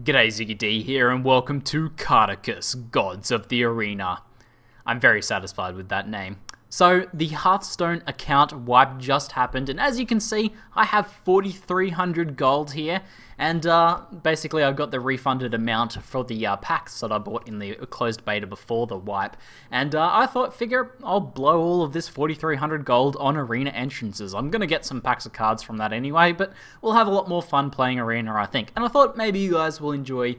G'day, ZiggyD here, and welcome to Cardacus, Gods of the Arena. I'm very satisfied with that name. So, the Hearthstone account wipe just happened, and as you can see, I have 4,300 gold here, and basically I got the refunded amount for the packs that I bought in the closed beta before the wipe, and I figure I'll blow all of this 4,300 gold on arena entrances. I'm gonna get some packs of cards from that anyway, but we'll have a lot more fun playing arena, I think. And I thought maybe you guys will enjoy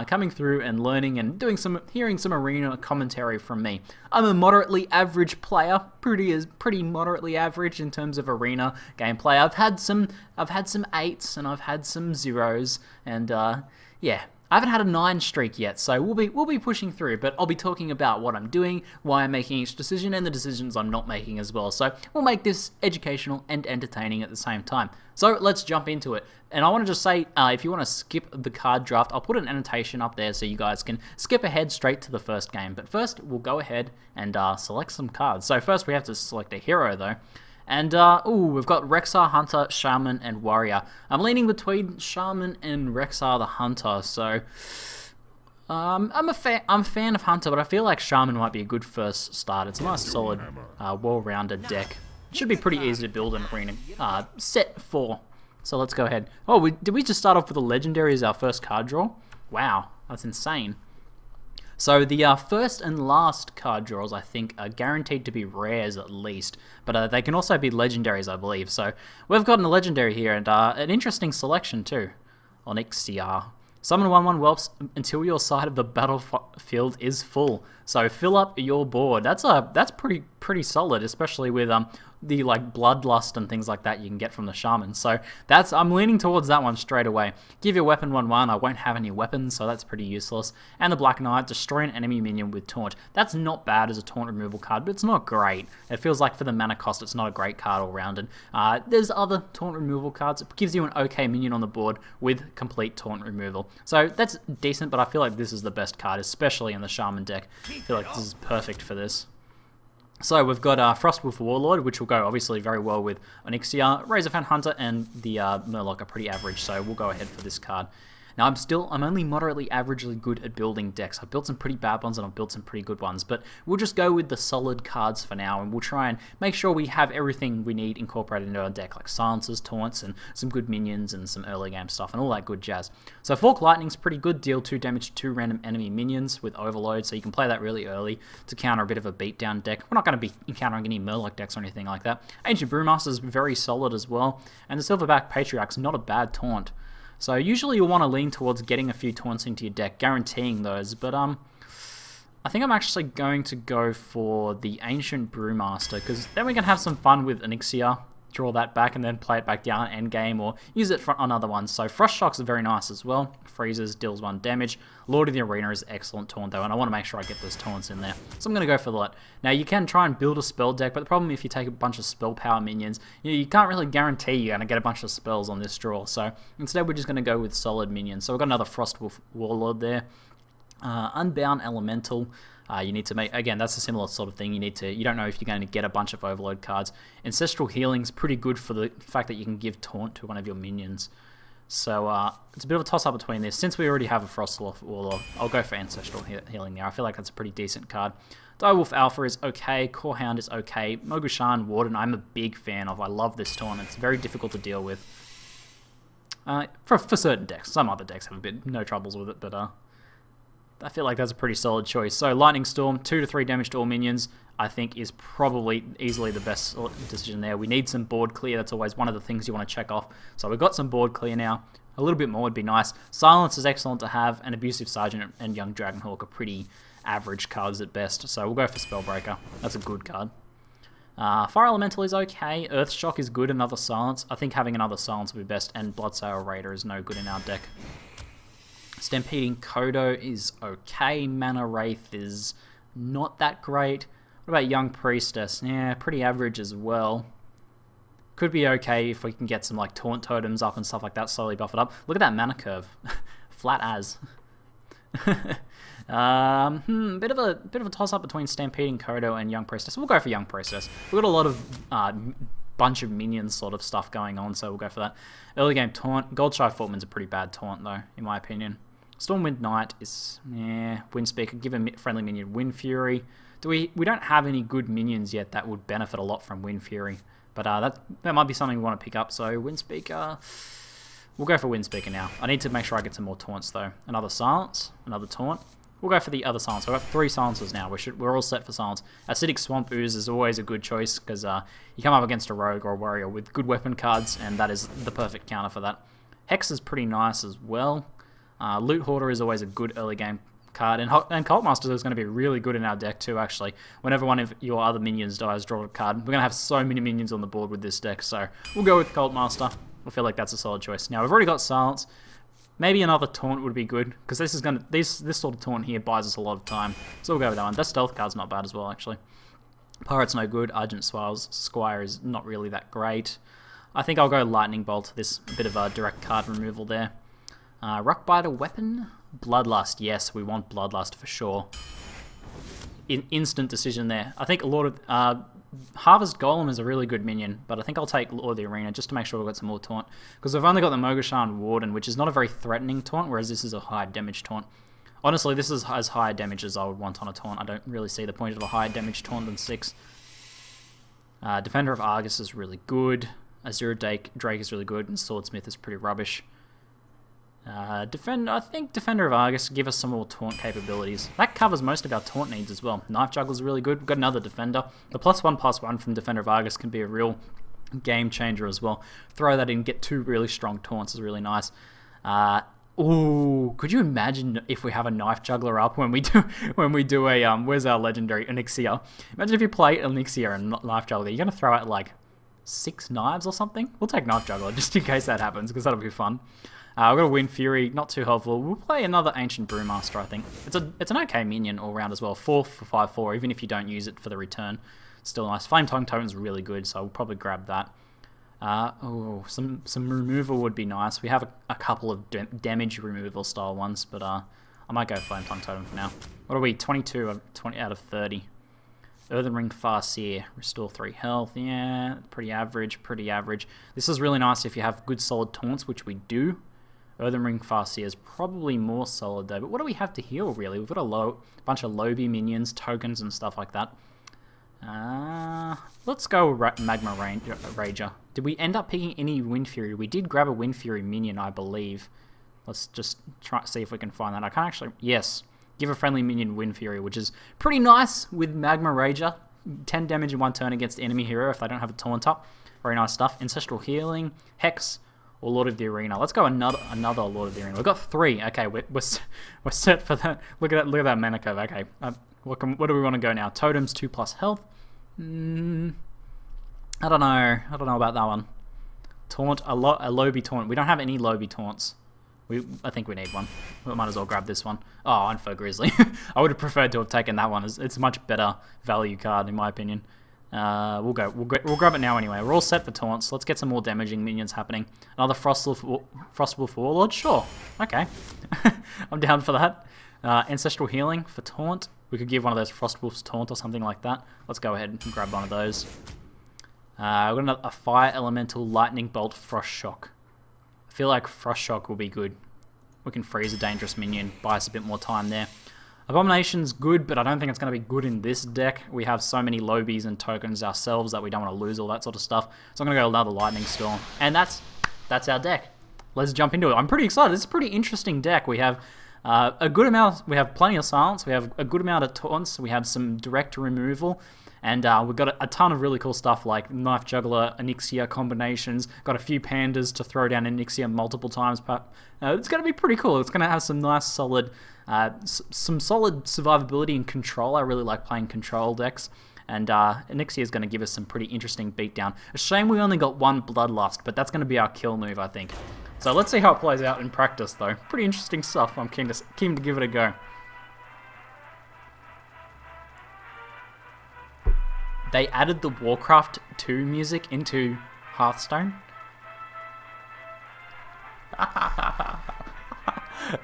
coming through and learning and hearing some arena commentary from me. I'm a moderately average player, pretty moderately average in terms of arena gameplay. I've had some 8s and I've had some 0s, and yeah, I haven't had a 9 streak yet, so we'll be pushing through. But I'll be talking about what I'm doing, why I'm making each decision, and the decisions I'm not making as well. So we'll make this educational and entertaining at the same time. So let's jump into it. And I want to just say, if you want to skip the card draft, I'll put an annotation up there so you guys can skip ahead straight to the first game. But first, we'll go ahead and select some cards. So first, we have to select a hero, though. And, we've got Rexxar, Hunter, Shaman, and Warrior. I'm leaning between Shaman and Rexxar the Hunter, so I'm a fan of Hunter, but I feel like Shaman might be a good first start. It's a nice, solid, well-rounded deck. It should be pretty easy to build an arena set 4. So let's go ahead. Oh, did we just start off with a legendary as our first card draw? Wow, that's insane. So the first and last card draws, I think, are guaranteed to be rares at least, but they can also be legendaries, I believe. So we've gotten a legendary here, and an interesting selection too. Onyxia. Summon 1/1 whelps until your side of the battlefield is full. So fill up your board. That's pretty solid, especially with the bloodlust and things like that you can get from the Shaman. So I'm leaning towards that one straight away. Give your weapon 1/1. I won't have any weapons, so that's pretty useless. And the Black Knight, destroy an enemy minion with taunt. That's not bad as a taunt removal card, but it's not great. It feels like for the mana cost, it's not a great card all round. And there's other taunt removal cards. It gives you an okay minion on the board with complete taunt removal. So that's decent, but I feel like this is the best card, especially in the Shaman deck. I feel like this is perfect for this. So we've got Frostwolf Warlord, which will go obviously very well with Onyxia. Razorfang Hunter and the Murloc are pretty average, so we'll go ahead for this card. Now I'm only moderately averagely good at building decks. I've built some pretty bad ones and I've built some pretty good ones, but we'll just go with the solid cards for now, and we'll try and make sure we have everything we need incorporated into our deck, like silences, taunts, and some good minions and some early game stuff and all that good jazz. So Fork Lightning's pretty good, deal 2 damage to 2 random enemy minions with Overload, so you can play that really early to counter a bit of a beatdown deck. We're not going to be encountering any Murloc decks or anything like that. Ancient Brewmaster's very solid as well, and the Silverback Patriarch's not a bad taunt. So usually you'll want to lean towards getting a few taunts into your deck, guaranteeing those, but I think I'm actually going to go for the Ancient Brewmaster, because then we can have some fun with Onyxia, draw that back and then play it back down endgame, or use it on other ones. So Frost Shock's are very nice as well. Freezes, deals 1 damage. Lord of the Arena is excellent taunt though, and I want to make sure I get those taunts in there. So I'm going to go for that. Now you can try and build a spell deck, but the problem if you take a bunch of spell power minions, you can't really guarantee you're going to get a bunch of spells on this draw. So instead we're just going to go with solid minions. So we've got another Frostwolf Warlord there. Unbound Elemental. You need to make, again, that's a similar sort of thing. You don't know if you're going to get a bunch of Overload cards. Ancestral Healing's pretty good for the fact that you can give taunt to one of your minions. So it's a bit of a toss-up between this. Since we already have a Frostwolf Warlord, I'll go for Ancestral Healing there. I feel like that's a pretty decent card. Direwolf Alpha is okay. Corehound is okay. Mogushan Warden, I'm a big fan of. I love this taunt. It's very difficult to deal with. For certain decks. Some other decks have no troubles with it, but I feel like that's a pretty solid choice. So Lightning Storm, 2 to 3 damage to all minions, I think is probably easily the best decision there. We need some board clear. That's always one of the things you want to check off. So we've got some board clear now. A little bit more would be nice. Silence is excellent to have, and Abusive Sergeant and Young Dragonhawk are pretty average cards at best. So we'll go for Spellbreaker. That's a good card. Fire Elemental is okay. Earth Shock is good. Another Silence. I think having another Silence would be best, and Bloodsail Raider is no good in our deck. Stampeding Kodo is okay. Mana Wraith is not that great. What about Young Priestess? Yeah, pretty average as well. Could be okay if we can get some Taunt Totems up and stuff like that, slowly buff it up. Look at that mana curve. Flat as. Bit of a toss-up between Stampeding Kodo and Young Priestess. We'll go for Young Priestess. We've got a lot of bunch of minions sort of stuff going on, so we'll go for that. Early game taunt. Goldshy Footman's a pretty bad taunt though, in my opinion. Stormwind Knight is, Wind Speaker, give a friendly minion Wind Fury. We don't have any good minions yet that would benefit a lot from Wind Fury. But that might be something we want to pick up, so Wind Speaker, we'll go for Wind Speaker now. I need to make sure I get some more taunts though. Another Silence, another taunt. We'll go for the other Silence. I've got 3 Silences now. We're all set for Silence. Acidic Swamp Ooze is always a good choice because you come up against a Rogue or a Warrior with good weapon cards, and that is the perfect counter for that. Hex is pretty nice as well. Loot Hoarder is always a good early game card, and Cult Master is going to be really good in our deck too, actually. Whenever one of your other minions dies, draw a card. We're going to have so many minions on the board with this deck, so we'll go with Cult Master. I feel like that's a solid choice. Now, we've already got Silence. Maybe another Taunt would be good, because this sort of Taunt here buys us a lot of time. So we'll go with that one. That Stealth card's not bad as well, actually. Pirate's no good. Argent Squire is not really that great. I think I'll go Lightning Bolt, this bit of a direct card removal there. Rockbiter Weapon? Bloodlust, yes, we want Bloodlust for sure. Instant decision there. I think a lot of... Harvest Golem is a really good minion, but I think I'll take Lord of the Arena just to make sure we've got some more taunt. Because we've only got the Mogashan Warden, which is not a very threatening taunt, whereas this is a high damage taunt. Honestly, this is as high damage as I would want on a taunt. I don't really see the point of a higher damage taunt than 6. Defender of Argus is really good. Azure Drake is really good, and Swordsmith is pretty rubbish. I think Defender of Argus give us some more taunt capabilities. That covers most of our taunt needs as well. Knife Juggler is really good. We've got another Defender. The +1/+1 from Defender of Argus can be a real game changer as well. Throw that in, get 2 really strong taunts is really nice. Ooh, could you imagine if we have a Knife Juggler up when we do a where's our legendary Onyxia? Imagine if you play Onyxia and Knife Juggler, you're gonna throw out like 6 knives or something. We'll take Knife Juggler just in case that happens, because that'll be fun. We've got a Wind Fury, not too helpful. We'll play another Ancient Brewmaster, I think. It's an okay minion all round as well. 4 for 5/4, even if you don't use it for the return. Still nice. Flame Tongue Totem's really good, so we'll probably grab that. Some removal would be nice. We have a couple of damage removal style ones, but I might go Flame Tongue Totem for now. What are we? 22 out of 30. Earthen Ring Farseer, restore 3 health. Yeah, pretty average, This is really nice if you have good solid taunts, which we do. Earthen Ring Farseer is probably more solid though, but what do we have to heal really? We've got a bunch of Lobby minions, tokens and stuff like that. Let's go Magma Rager. Did we end up picking any Wind Fury? We did grab a Wind Fury minion, I believe. Let's just try see if we can find that. I can't actually... Yes. Give a friendly minion Wind Fury, which is pretty nice with Magma Rager. 10 damage in 1 turn against the enemy hero if they don't have a taunt up. Very nice stuff. Ancestral Healing, Hex, or Lord of the Arena. Let's go another Lord of the Arena. We've got 3. Okay, we're set for that. Look at that mana curve. Okay, what do we want to go now? Totems 2+ health. I don't know about that one. Taunt, a Lobby taunt. We don't have any Lobby taunts. I think we need one. We might as well grab this one. Oh, Unfer Grizzly. I would have preferred to have taken that one. It's a much better value card in my opinion. We'll grab it now anyway. We're all set for taunts. Let's get some more damaging minions happening. Another Frostwolf Warlord? Sure. Okay. I'm down for that. Ancestral Healing for taunt. We could give one of those Frostwolves taunt or something like that. Let's go ahead and grab one of those. We've got a Fire Elemental Lightning Bolt Frost Shock. I feel like Frost Shock will be good. We can freeze a dangerous minion, buy us a bit more time there. Abomination's good, but I don't think it's going to be good in this deck. We have so many Lobies and tokens ourselves that we don't want to lose all that sort of stuff. So I'm going to go another Lightning Storm. And that's our deck. Let's jump into it. I'm pretty excited. This is a pretty interesting deck. We have a good amount, we have plenty of silence, we have a good amount of taunts, we have some direct removal, and we've got a ton of really cool stuff like Knife Juggler, Onyxia combinations, got a few pandas to throw down Onyxia multiple times. It's going to be pretty cool. It's going to have some nice solid, some solid survivability and control. I really like playing control decks. And Onyxia is going to give us some pretty interesting beatdown. A shame we only got 1 Bloodlust, but that's going to be our kill move, I think. So let's see how it plays out in practice, though. Pretty interesting stuff. I'm keen to give it a go. They added the Warcraft 2 music into Hearthstone.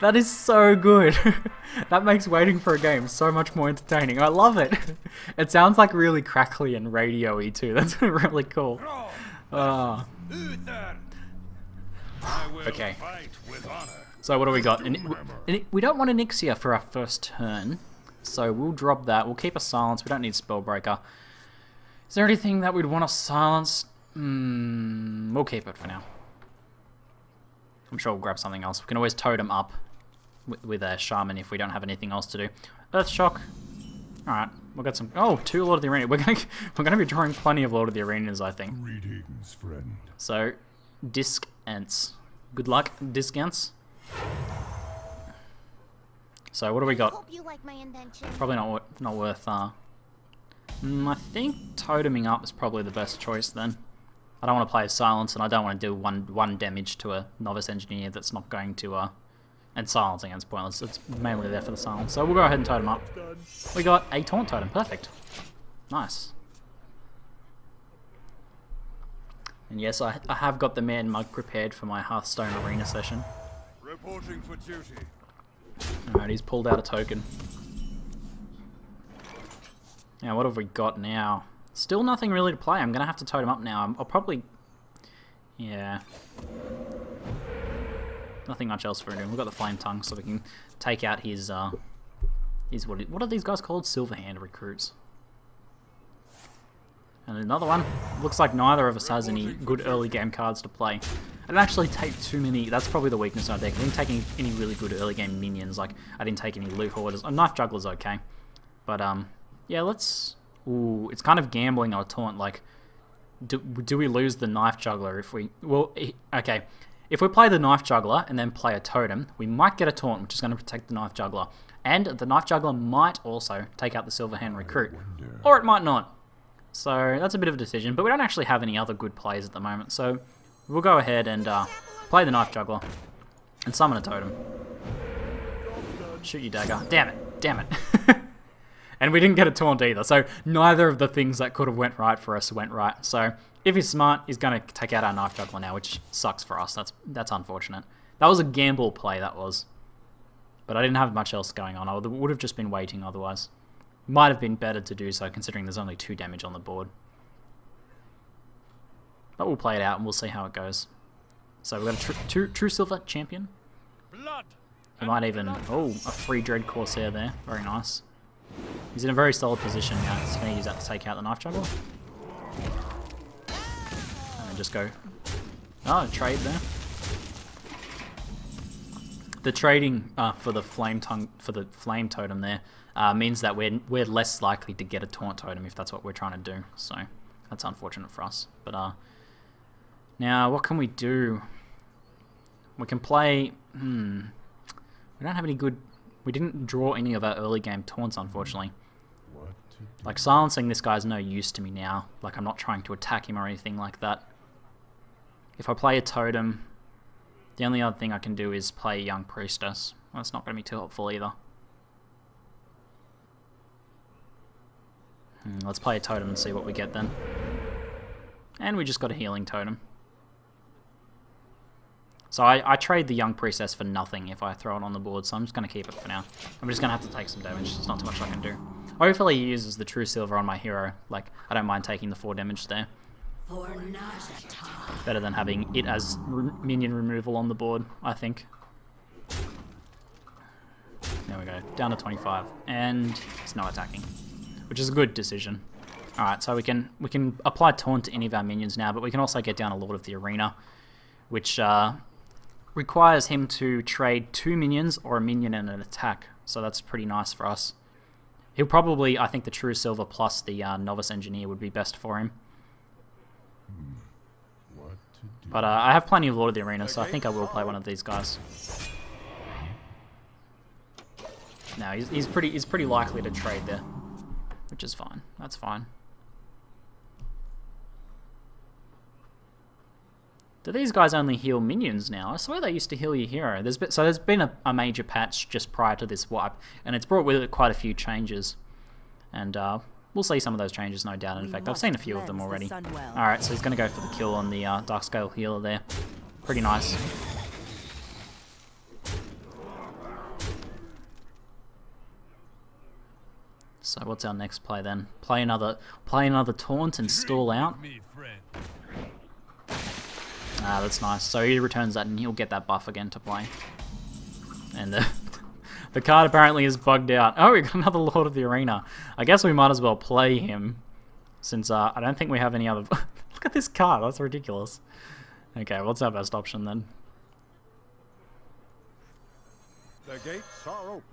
That is so good. That makes waiting for a game so much more entertaining. I love it. It sounds like really crackly and radio-y too. That's really cool. Okay. So what do we got? We don't want an Ixia for our first turn, so we'll drop that. We'll keep a silence. We don't need Spellbreaker. Is there anything that we'd want to silence? We'll keep it for now. I'm sure we'll grab something else. We can always totem up with a Shaman if we don't have anything else to do. Earth Shock. Alright, we'll get some... Oh, 2 Lord of the Arena. We're gonna be drawing plenty of Lord of the Arenas, I think. Greetings, friend. So, Disc Ants. Good luck, Disc Ants. So, what do we got? Hope you like my invention. Probably not worth... I think toteming up is probably the best choice then. I don't want to play a silence, and I don't want to do one damage to a novice engineer that's not going to... And silencing is pointless. It's mainly there for the silence. So we'll go ahead and totem up. We got a taunt totem. Perfect. Nice. And yes, I have got the man mug prepared for my Hearthstone Arena session. Reporting for duty. Alright, he's pulled out a token. Now, what have we got now? Still nothing really to play. I'm going to have to totem up now. I'll probably... Yeah. Nothing much else for him. We've got the Flame Tongue, so we can take out his what are these guys called? Silverhand recruits. And another one. Looks like neither of us has any good early game cards to play. I didn't actually take too many. That's probably the weakness of our deck. I didn't take any really good early game minions. Like, I didn't take any loot hoarders. A Knife Juggler's okay. But, yeah, let's... Ooh, it's kind of gambling on a taunt. Like, do we lose the Knife Juggler if we... Well, okay. If we play the Knife Juggler and then play a totem, we might get a taunt, which is going to protect the Knife Juggler. And the Knife Juggler might also take out the Silverhand recruit. Or it might not. So that's a bit of a decision, but we don't actually have any other good plays at the moment. So we'll go ahead and play the Knife Juggler and summon a totem. Shoot you, dagger. Damn it. Damn it. And we didn't get a taunt either. So neither of the things that could have went right for us went right. So... If he's smart, he's going to take out our Knife Juggler now, which sucks for us. That's unfortunate. That was a gamble play, that was. But I didn't have much else going on. I would have just been waiting otherwise. Might have been better to do so, considering there's only 2 damage on the board. But we'll play it out, and we'll see how it goes. So we've got a True Silver Champion. He might even... Oh, a free Dread Corsair there. Very nice. He's in a very solid position now. He's going to use that to take out the Knife Juggler. Just go. Oh, trade there. The trading for the flame totem there means that we're less likely to get a taunt totem if that's what we're trying to do. So that's unfortunate for us. But now what can we do? We can play. We don't have any good. We didn't draw any of our early game taunts, unfortunately. Like silencing this guy's no use to me now. Like I'm not trying to attack him or anything like that. If I play a totem, the only other thing I can do is play a Young Priestess. Well, that's not going to be too helpful either. Let's play a totem and see what we get then. And we just got a healing totem. So I trade the Young Priestess for nothing if I throw it on the board, so I'm just going to keep it for now. I'm just going to have to take some damage, there's not too much I can do. Hopefully he uses the True Silver on my hero. Like, I don't mind taking the 4 damage there. Better than having it as minion removal on the board, I think. There we go, down to 25, and it's no attacking, which is a good decision. Alright, so we can apply taunt to any of our minions now, but we can also get down a Lord of the Arena, which requires him to trade 2 minions or a minion and an attack, so that's pretty nice for us. He'll probably, I think the True Silver plus the Novice Engineer would be best for him. But I have plenty of Lord of the Arena, so I think I will play one of these guys. No, he's pretty likely to trade there, which is fine. That's fine. Do these guys only heal minions now? I swear they used to heal your hero. There's been a major patch just prior to this wipe, and it's brought with it quite a few changes. And we'll see some of those changes, no doubt. In fact, I've seen a few of them already. Alright, so he's going to go for the kill on the Darkscale healer there. Pretty nice. So what's our next play then? Play another taunt and stall out. Ah, that's nice. So he returns that and he'll get that buff again to play. And the card apparently is bugged out. Oh, we got another Lord of the Arena. I guess we might as well play him, since I don't think we have any other... Look at this card, that's ridiculous. Okay, what's our best option then? The gates are open.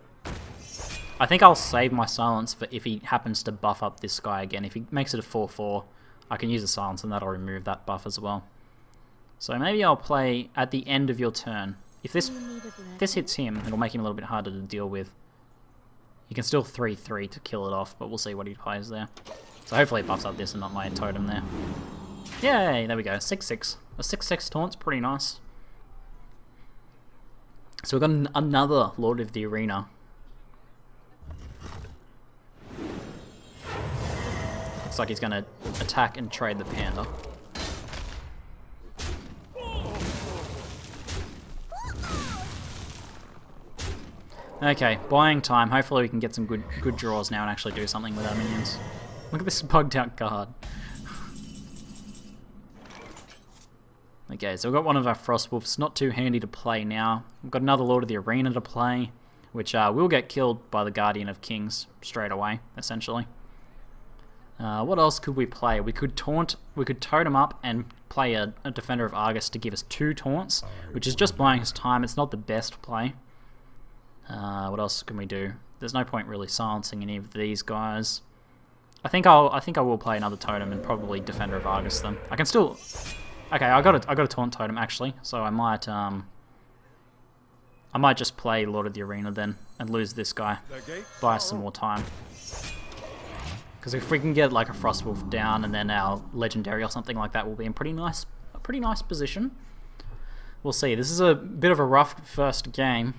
I think I'll save my silence for if he happens to buff up this guy again. If he makes it a 4-4, I can use a silence and that'll remove that buff as well. So maybe I'll play at the end of your turn. If this hits him, it'll make him a little bit harder to deal with. You can still 3-3 to kill it off, but we'll see what he plays there. So hopefully it buffs up this and not my totem there. Yay, there we go, 6-6. A 6-6 taunt's pretty nice. So we've got another Lord of the Arena. Looks like he's going to attack and trade the panda. Okay, buying time. Hopefully we can get some good draws now and actually do something with our minions. Look at this bugged out card. Okay, so we've got one of our Frostwolves. Not too handy to play now. We've got another Lord of the Arena to play, which will get killed by the Guardian of Kings straight away, essentially. What else could we play? We could taunt, we could totem up and play a Defender of Argus to give us 2 taunts, which is just buying us time. It's not the best play. What else can we do? There's no point really silencing any of these guys. I think I will play another totem and probably Defender of Argus them. I can still... Okay, I got a taunt totem actually, so I might just play Lord of the Arena then and lose this guy. Buy us some more time. Because if we can get like a Frostwolf down and then our Legendary or something like that, we'll be in a pretty nice position. We'll see. This is a bit of a rough first game.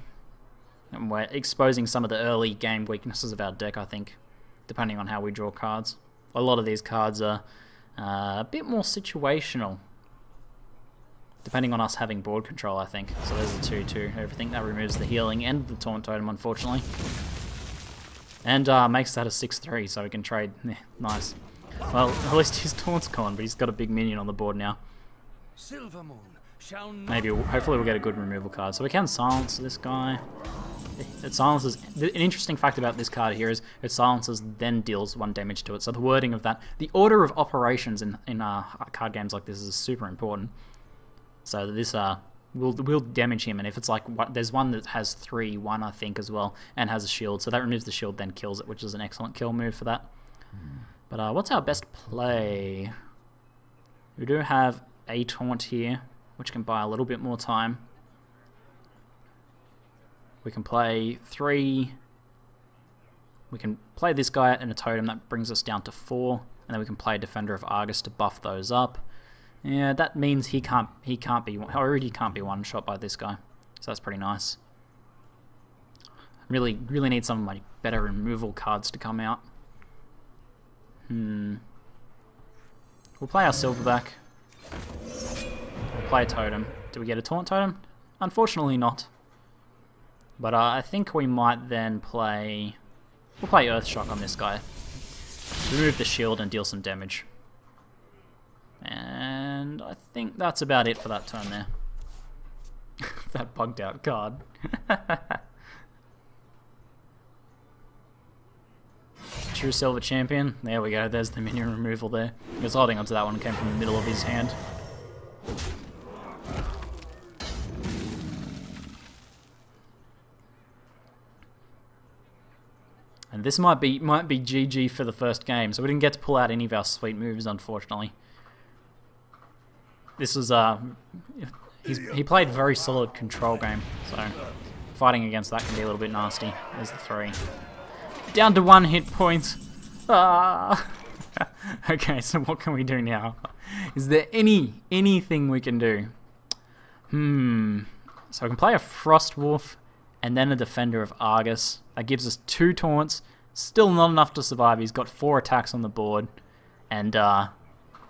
And we're exposing some of the early game weaknesses of our deck, I think, depending on how we draw cards. A lot of these cards are a bit more situational, depending on us having board control, I think. So there's a 2-2, everything. That removes the healing and the taunt totem, unfortunately. And makes that a 6-3, so we can trade. Yeah, nice. Well, at least his taunt's gone, but he's got a big minion on the board now. Maybe, hopefully we'll get a good removal card. So we can silence this guy. It silences... An interesting fact about this card here is it silences, then deals 1 damage to it. So the wording of that... The order of operations in card games like this is super important. So this will damage him, and if it's like... There's one that has 3-1, I think, as well, and has a shield. So that removes the shield, then kills it, which is an excellent kill move for that. But what's our best play? We do have a taunt here, which can buy a little bit more time. We can play 3. We can play this guy and a totem that brings us down to 4, and then we can play Defender of Argus to buff those up. Yeah, that means he already can't be one shot by this guy, so that's pretty nice. Really need some of my better removal cards to come out. We'll play our Silverback. We'll play a totem. Do we get a taunt totem? Unfortunately not. But I think we might then play... We'll play Earthshock on this guy. Remove the shield and deal some damage. And I think that's about it for that turn there. That bugged out card. True Silver Champion. There we go, there's the minion removal there. He was holding onto that one, came from the middle of his hand. And this might be GG for the first game, so we didn't get to pull out any of our sweet moves, unfortunately. This was he played very solid control game, so fighting against that can be a little bit nasty. There's the 3. Down to 1 hit point. Ah. Okay, so what can we do now? Is there anything we can do? So I can play a Frostwolf and then a Defender of Argus. That gives us 2 taunts. Still not enough to survive. He's got 4 attacks on the board, and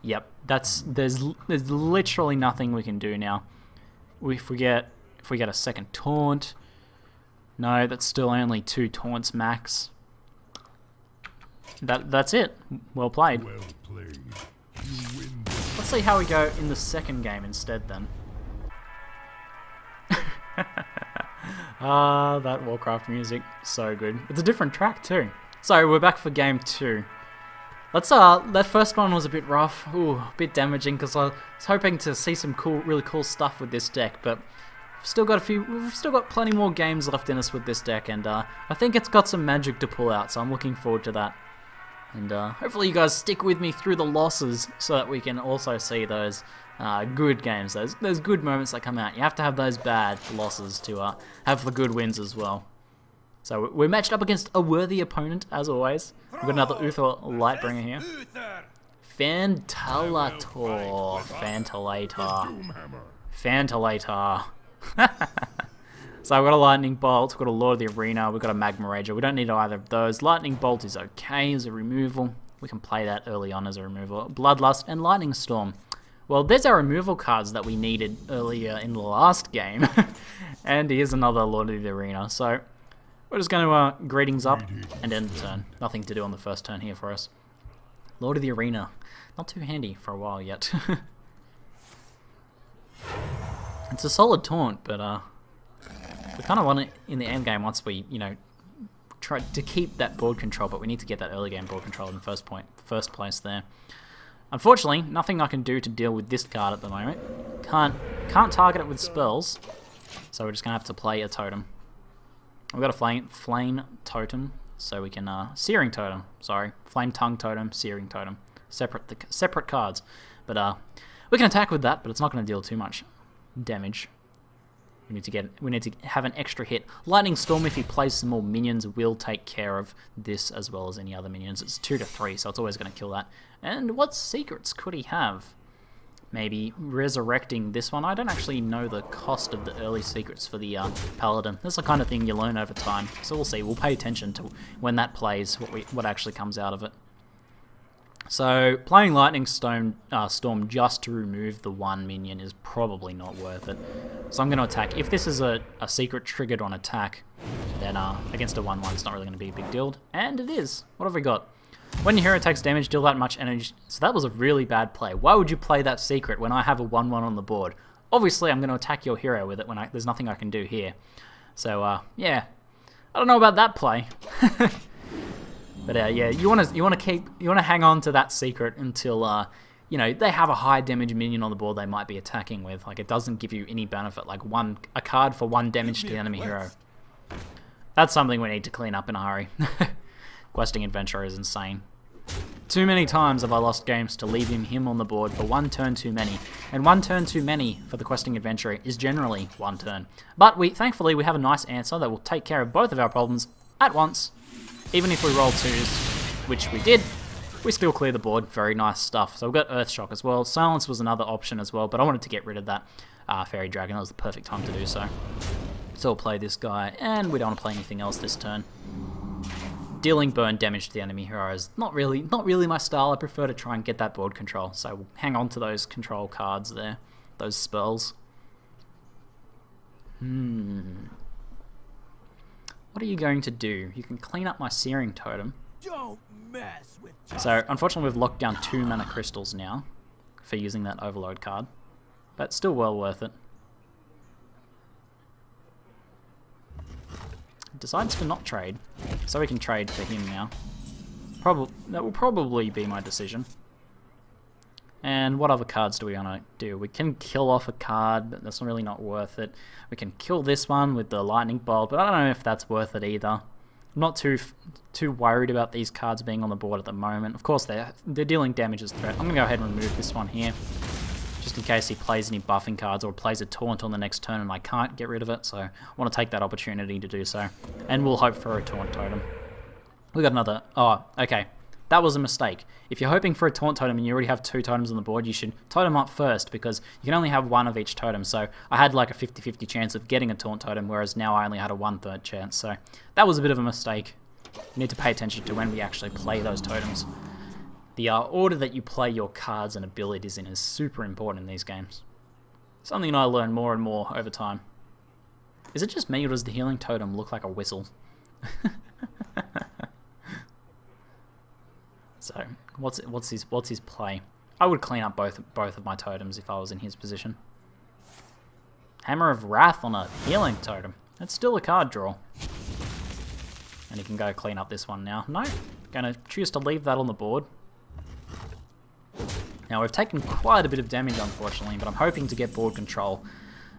yep, there's literally nothing we can do now. If we get a second taunt, no, that's still only 2 taunts max. That's it. Well played. Well played. Let's see how we go in the second game instead then. Ah, that Warcraft music, so good. It's a different track too. So we're back for game 2. Let's that first one was a bit rough, a bit damaging because I was hoping to see some really cool stuff with this deck, but we've still got plenty more games left in us with this deck, and I think it's got some magic to pull out, so I'm looking forward to that. And hopefully you guys stick with me through the losses so that we can also see those good games, those good moments that come out. You have to have those bad losses to have the good wins as well. So we're matched up against a worthy opponent, as always. We've got another Uther Lightbringer here. Fantilator. So we've got a Lightning Bolt, we've got a Lord of the Arena, we've got a Magma Rager. We don't need either of those. Lightning Bolt is okay as a removal. We can play that early on as a removal. Bloodlust and Lightning Storm. Well, there's our removal cards that we needed earlier in the last game. And here's another Lord of the Arena. So we're just going to greetings up and end the turn. Nothing to do on the first turn here for us. Lord of the Arena. Not too handy for a while yet. It's a solid taunt, but we kind of want it in the end game once we, try to keep that board control, but we need to get that early game board control in the first place there. Unfortunately, nothing I can do to deal with this card at the moment. Can't target it with spells, so we're just going to have to play a totem. We've got a flame totem, so we can searing totem. Sorry, flame tongue totem, searing totem, separate cards. But we can attack with that, but it's not going to deal too much damage. We need to have an extra hit. Lightning Storm, if he plays some more minions, will take care of this as well as any other minions. It's 2 to 3, so it's always going to kill that. And what secrets could he have? Maybe resurrecting this one. I don't actually know the cost of the early secrets for the Paladin. That's the kind of thing you learn over time. So we'll see. We'll pay attention to when that plays, what actually comes out of it. So playing Lightning Storm just to remove the one minion is probably not worth it. So I'm going to attack. If this is a secret triggered on attack, then against a 1/1 it's not really going to be a big deal. And it is. What have we got? When your hero takes damage, deal that much energy. So that was a really bad play. Why would you play that secret when I have a 1/1 on the board? Obviously I'm going to attack your hero with it when there's nothing I can do here. So yeah, I don't know about that play. But yeah, you want to hang on to that secret until they have a high damage minion on the board they might be attacking with. Like, it doesn't give you any benefit, like a card for 1 damage to the enemy hero. That's something we need to clean up in a hurry. Questing Adventurer is insane. Too many times have I lost games to leaving him on the board for 1 turn too many, and 1 turn too many for the Questing Adventurer is generally 1 turn. But thankfully we have a nice answer that will take care of both of our problems at once. Even if we roll 2s, which we did, we still clear the board. Very nice stuff. So we've got Earthshock as well. Silence was another option as well, but I wanted to get rid of that Fairy Dragon. That was the perfect time to do so. So we'll play this guy, and we don't want to play anything else this turn. Dealing burn damage to the enemy hero is not really my style. I prefer to try and get that board control. So we'll hang on to those control cards there, those spells. What are you going to do? You can clean up my Searing Totem. Don't mess with So, unfortunately, we've locked down 2 mana crystals now for using that Overload card. But still well worth it. Decides to not trade, so we can trade for him now. That will probably be my decision. And what other cards do we want to do? We can kill off a card, but that's really not worth it. We can kill this one with the Lightning Bolt, but I don't know if that's worth it either. I'm not too worried about these cards being on the board at the moment. Of course, they're dealing damage as threat. I'm going to go ahead and remove this one here, just in case he plays any buffing cards or plays a taunt on the next turn and I can't get rid of it, so I want to take that opportunity to do so. And we'll hope for a taunt totem. We got another... Oh, okay. That was a mistake. If you're hoping for a taunt totem and you already have 2 totems on the board, you should totem up first, because you can only have 1 of each totem. So I had like a 50-50 chance of getting a taunt totem, whereas now I only had a 1/3 chance. So that was a bit of a mistake. You need to pay attention to when we actually play those totems. The order that you play your cards and abilities in is super important in these games. Something I learn more and more over time. Is it just me, or does the healing totem look like a whistle? So, what's his play? I would clean up both of my totems if I was in his position. Hammer of Wrath on a healing totem. It's still a card draw. And he can go clean up this one now. No, gonna choose to leave that on the board. Now we've taken quite a bit of damage unfortunately, but I'm hoping to get board control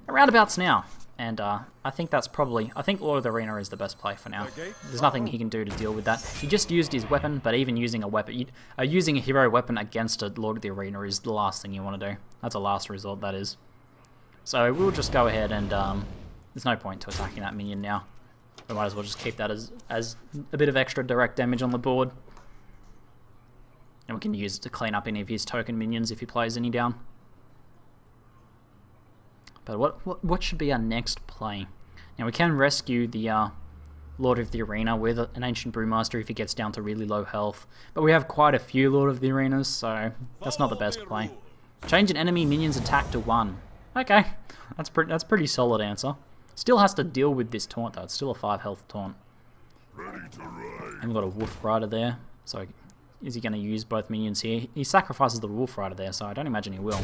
around abouts now. And I think that's probably, I think Lord of the Arena is the best play for now. There's nothing he can do to deal with that. He just used his weapon, but even using a weapon, using a hero weapon against a Lord of the Arena is the last thing you want to do. That's a last resort, that is. So we'll just go ahead and there's no point to attacking that minion now. We might as well just keep that as a bit of extra direct damage on the board. And we can use it to clean up any of his token minions if he plays any down. But what should be our next play? Now we can rescue the Lord of the Arena with an Ancient Brewmaster if he gets down to really low health. But we have quite a few Lord of the Arenas, so that's not the best play. Change an enemy minion's attack to 1. Okay, that's pretty solid answer. Still has to deal with this taunt though. It's still a 5 health taunt. And we've got a Wolf Rider there. So is he going to use both minions here? He sacrifices the Wolf Rider there, so I don't imagine he will.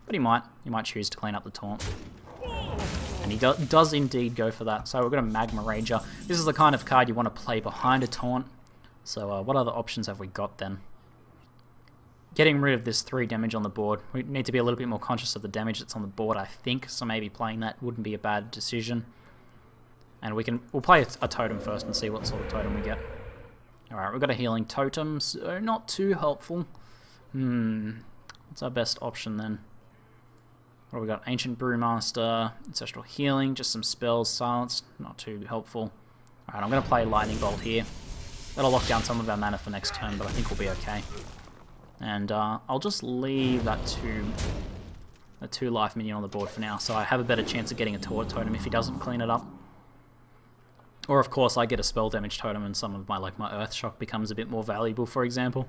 But he might. He might choose to clean up the taunt. And he does indeed go for that. So we've got a Magma Rager. This is the kind of card you want to play behind a taunt. So what other options have we got then? Getting rid of this 3 damage on the board. We need to be a little bit more conscious of the damage that's on the board, I think. So maybe playing that wouldn't be a bad decision. And we'll play a totem first and see what sort of totem we get. Alright, we've got a healing totem, so not too helpful. What's our best option then? What have we got? Ancient Brewmaster, Ancestral Healing, just some spells, Silence, not too helpful. Alright, I'm going to play Lightning Bolt here. That'll lock down some of our mana for next turn, but I think we'll be okay. And I'll just leave that 2 life minion on the board for now, so I have a better chance of getting a Taunt Totem if he doesn't clean it up. Or of course I get a spell damage totem and some of my Earth Shock becomes a bit more valuable, for example.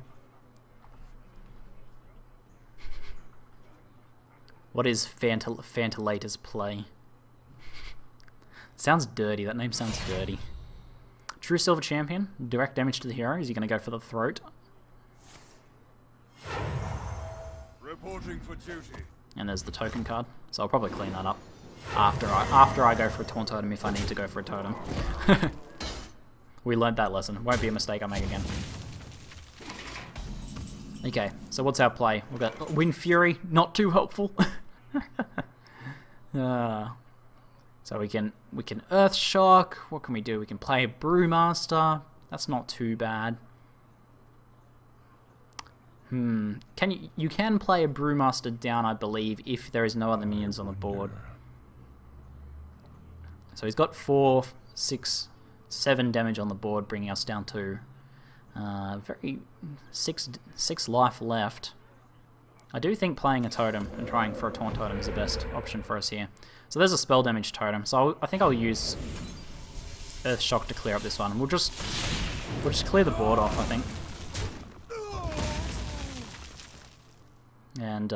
What is Fantilator's play? Sounds dirty, that name sounds dirty. True Silver Champion, direct damage to the hero. Is he going to go for the throat? Reporting for duty. And there's the token card, so I'll probably clean that up after I go for a Taunt Totem if I need to go for a totem. We learned that lesson. Won't be a mistake I make again. Okay, so what's our play? We've got Wind Fury, not too helpful. So we can Earth Shock. What can we do? We can play a Brewmaster. That's not too bad. You can play a Brewmaster down, I believe, if there is no other minions on the board. So he's got 4, 6, 7 damage on the board, bringing us down to 6 life left. I do think playing a totem and trying for a Taunt Totem is the best option for us here. So there's a spell damage totem. So I think I'll use Earth Shock to clear up this one. We'll just clear the board off, I think. And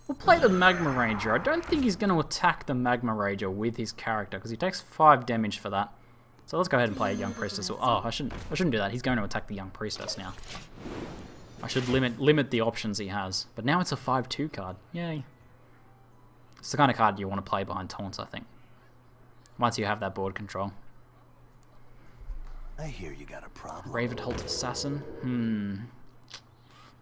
we'll play the Magma Ranger. I don't think he's going to attack the Magma Ranger with his character because he takes 5 damage for that. So let's go ahead and play a Young Priestess. Oh, I shouldn't do that. He's going to attack the Young Priestess now. I should limit the options he has. But now it's a 5/2 card. Yay. It's the kind of card you want to play behind taunts, I think. Once you have that board control. I hear you got a problem. Ravenholt Assassin.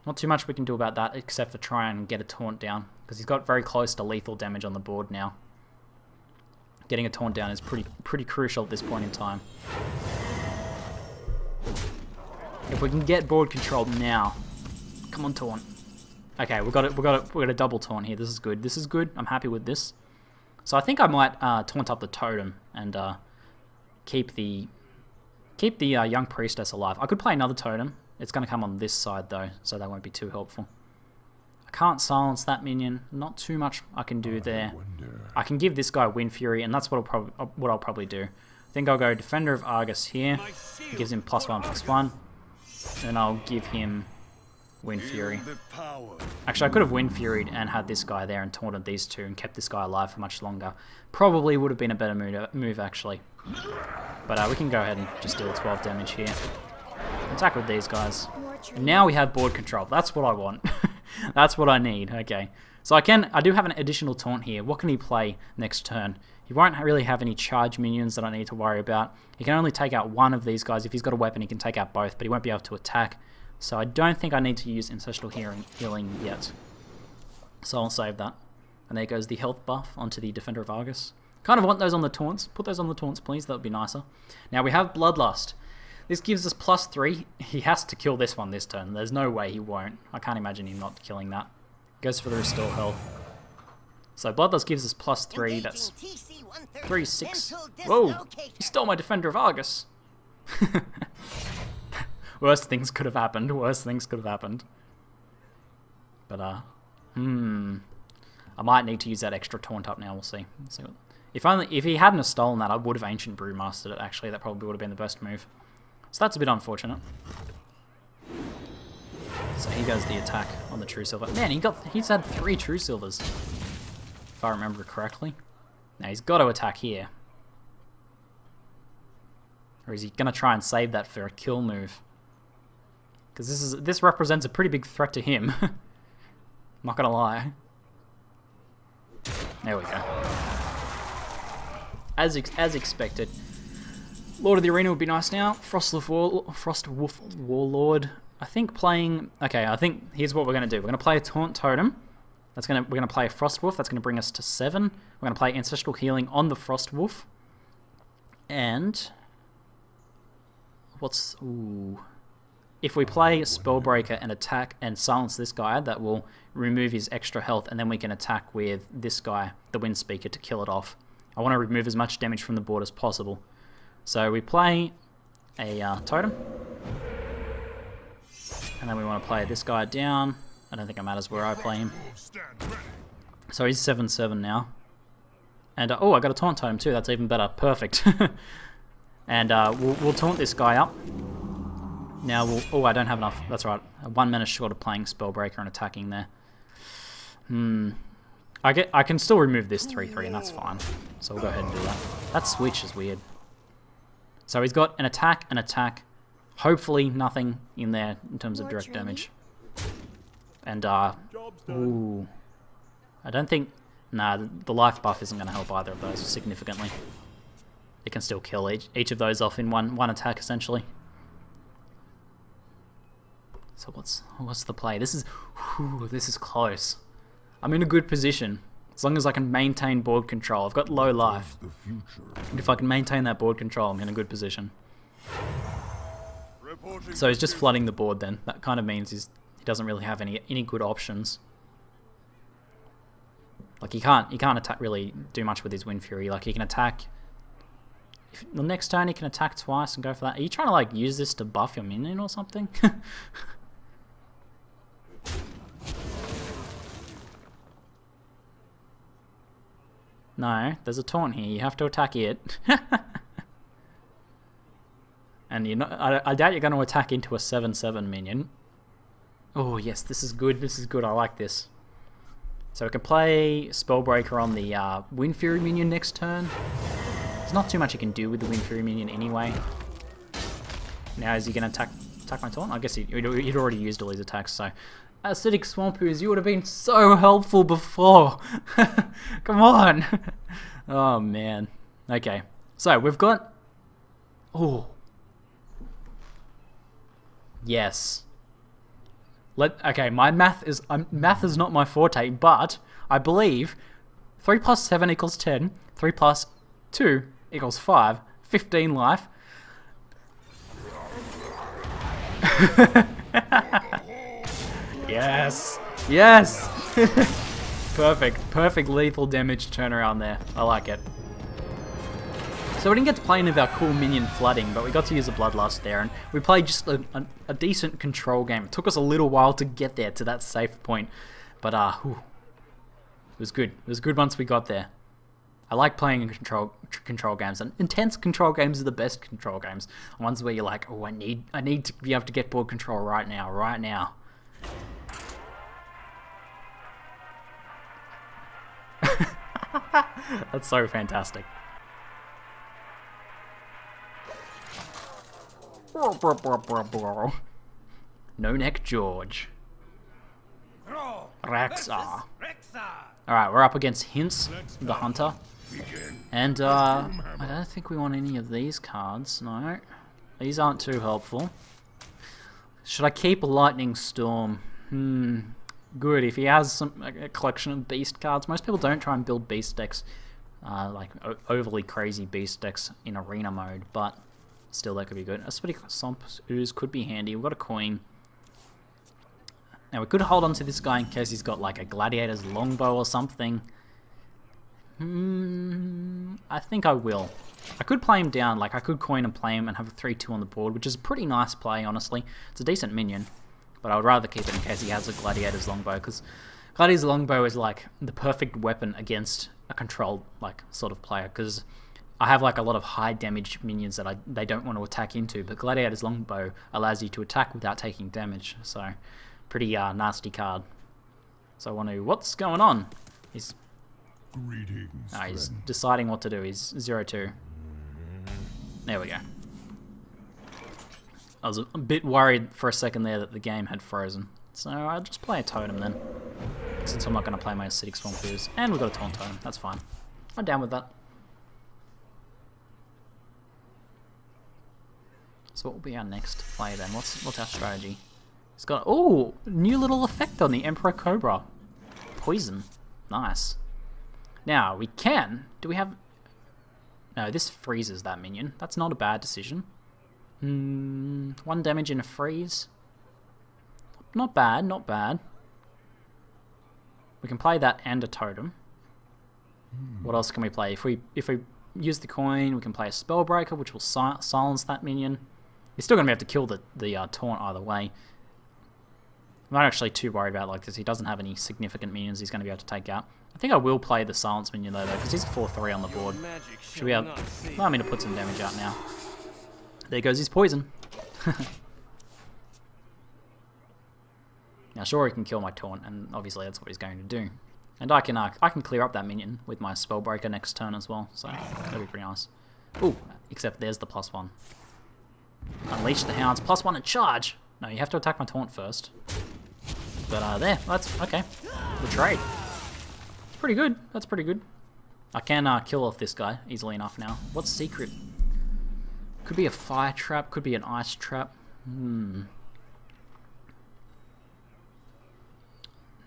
Not too much we can do about that except for try and get a taunt down. Because he's got very close to lethal damage on the board now. Getting a taunt down is pretty crucial at this point in time. If we can get board control now, come on taunt. Okay, we got a double taunt here. This is good. This is good. I'm happy with this. So I think I might taunt up the totem and keep the Young Priestess alive. I could play another totem. It's going to come on this side though, so that won't be too helpful. I can't silence that minion. Not too much I can do there. I can give this guy Wind Fury, and that's what I'll probably do. I think I'll go Defender of Argus here. It gives him +1/+1. And I'll give him Wind Fury. Actually, I could have Wind Furied and had this guy there and taunted these two and kept this guy alive for much longer. Probably would have been a better move actually. But we can go ahead and just deal 12 damage here. Attack with these guys. And now we have board control. That's what I want. That's what I need. Okay. So I do have an additional taunt here. What can he play next turn? He won't really have any charge minions that I need to worry about. He can only take out one of these guys. If he's got a weapon, he can take out both, but he won't be able to attack. So I don't think I need to use Ancestral Healing yet. So I'll save that. And there goes the health buff onto the Defender of Argus. Kind of want those on the taunts. Put those on the taunts, please. That would be nicer. Now we have Bloodlust. This gives us +3. He has to kill this one this turn. There's no way he won't. I can't imagine him not killing that. Goes for the Restore Health. So Bloodlust gives us +3. That's 3, 6. Whoa! He stole my Defender of Argus. Worst things could have happened. Worst things could have happened. But I might need to use that extra taunt up now. We'll see. If he hadn't have stolen that, I would have Ancient Brewmastered it. Actually, that probably would have been the best move. So that's a bit unfortunate. So he goes the attack on the True Silver. Man, he's had 3 True Silvers, if I remember correctly. Now he's got to attack here, or is he going to try and save that for a kill move? Because this represents a pretty big threat to him. Not gonna lie. There we go. As expected. Lord of the Arena would be nice now. Frostwolf Warlord. I think playing... Okay, I think here's what we're going to do. We're going to play a Taunt Totem. We're going to play a Frostwolf. That's going to bring us to 7. We're going to play Ancestral Healing on the Frostwolf. And... What's... Ooh... If we play Spellbreaker and attack and silence this guy, that will remove his extra health, and then we can attack with this guy, the Windspeaker, to kill it off. I want to remove as much damage from the board as possible. So we play a Totem, and then we want to play this guy down. I don't think it matters where I play him. So he's 7/7 now. And oh, I got a Taunt Totem too, that's even better. Perfect. And we'll taunt this guy up. Now we'll... Oh, I don't have enough. That's right. 1 minute short of playing Spellbreaker and attacking there. I can still remove this 3/3 and that's fine. So we'll go ahead and do that. That switch is weird. So he's got an attack. Hopefully nothing in there in terms of direct damage. And ooh, I don't think... Nah, the life buff isn't going to help either of those significantly. It can still kill each of those off in one attack essentially. So what's the play? This is close. I'm in a good position as long as I can maintain board control. I've got low life, and if I can maintain that board control, I'm in a good position. So he's just flooding the board. Then that kind of means he doesn't really have any good options. Like he can't attack really do much with his Wind Fury. Like he can attack. If the next turn he can attack twice and go for that. Are you trying to like use this to buff your minion or something? No, there's a taunt here. You have to attack it. And you're not, I doubt you're going to attack into a 7/7 minion. Oh yes, this is good. This is good. I like this. So we can play Spellbreaker on the Wind Fury minion next turn. There's not too much you can do with the Wind Fury minion anyway. Now is he going to attack my taunt? I guess he'd already used all his attacks, so... Acidic Swampooze, you would have been so helpful before. Come on. Oh, man. Okay. So, we've got... Oh. Yes. Okay, my math is not my forte, but I believe 3 plus 7 equals 10, 3 plus 2 equals 5, 15 life. Yes! Yes! Perfect lethal damage turnaround there. I like it. So we didn't get to play any of our cool minion flooding, but we got to use a Bloodlust there, and we played just a decent control game. It took us a little while to get there to that safe point, but it was good. It was good once we got there. I like playing control games, and intense control games are the best control games. Ones where you're like, oh, I need to be able to get board control right now. That's so fantastic. No Neck George. Raxa. Alright, we're up against Hints, the Hunter. And I don't think we want any of these cards, no. These aren't too helpful. Should I keep Lightning Storm? Good, if he has a collection of beast cards. Most people don't try and build beast decks, like overly crazy beast decks in arena mode, but still that could be good. Acidic Swamp Ooze could be handy. We've got a coin. Now we could hold on to this guy in case he's got like a Gladiator's Longbow or something. I think I will. I could play him down, like I could coin and play him and have a 3-2 on the board, which is a pretty nice play, honestly. It's a decent minion, but I would rather keep it in case he has a Gladiator's Longbow, because Gladiator's Longbow is like the perfect weapon against a controlled like sort of player, because I have like a lot of high damage minions that they don't want to attack into, but Gladiator's Longbow allows you to attack without taking damage, so pretty nasty card. So I want to... What's going on? He's... Greetings, he's deciding what to do. He's 0-2. There we go. I was a bit worried for a second there that the game had frozen. So I'll just play a totem then, since I'm not going to play my Acidic Swamp Ooze. And we've got a Taunt Totem. That's fine. I'm down with that. So what will be our next play then? What's our strategy? It's got, oh, new little effect on the Emperor Cobra. Poison. Nice. Now, we can... Do we have... No, this freezes that minion. That's not a bad decision. 1 damage in a freeze. Not bad, not bad. We can play that and a totem. What else can we play? If we use the coin, we can play a Spellbreaker, which will silence that minion. You're still going to have to kill the taunt either way. I'm not actually too worried about it like this. He doesn't have any significant minions he's going to be able to take out. I think I will play the silence minion though, because he's a 4-3 on the board. Should we have... Allow me to put some damage out now. There goes his poison. Now sure he can kill my taunt, and obviously that's what he's going to do. And I can clear up that minion with my Spellbreaker next turn as well, so that'll be pretty nice. Ooh, except there's the +1. Unleash the Hounds, +1 and charge! No, you have to attack my taunt first. But there, that's okay. The trade. Pretty good. That's pretty good. I can kill off this guy easily enough now. What's secret? Could be a fire trap. Could be an ice trap.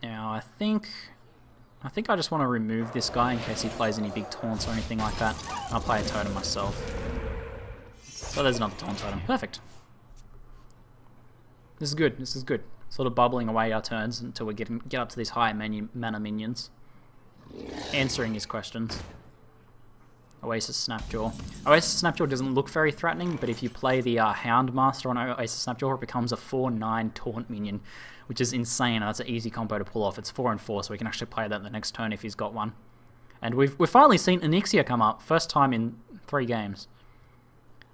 Now I think I just want to remove this guy in case he plays any big taunts or anything like that. I'll play a totem myself. So there's another taunt totem. Perfect. This is good. This is good. Sort of bubbling away our turns until we get up to these high mana minions. Answering his questions. Oasis Snapjaw. Oasis Snapjaw doesn't look very threatening, but if you play the Houndmaster on Oasis Snapjaw, it becomes a 4-9 taunt minion, which is insane. That's an easy combo to pull off. It's 4 and 4, so we can actually play that the next turn if he's got one. And we've finally seen Onyxia come up, first time in 3 games.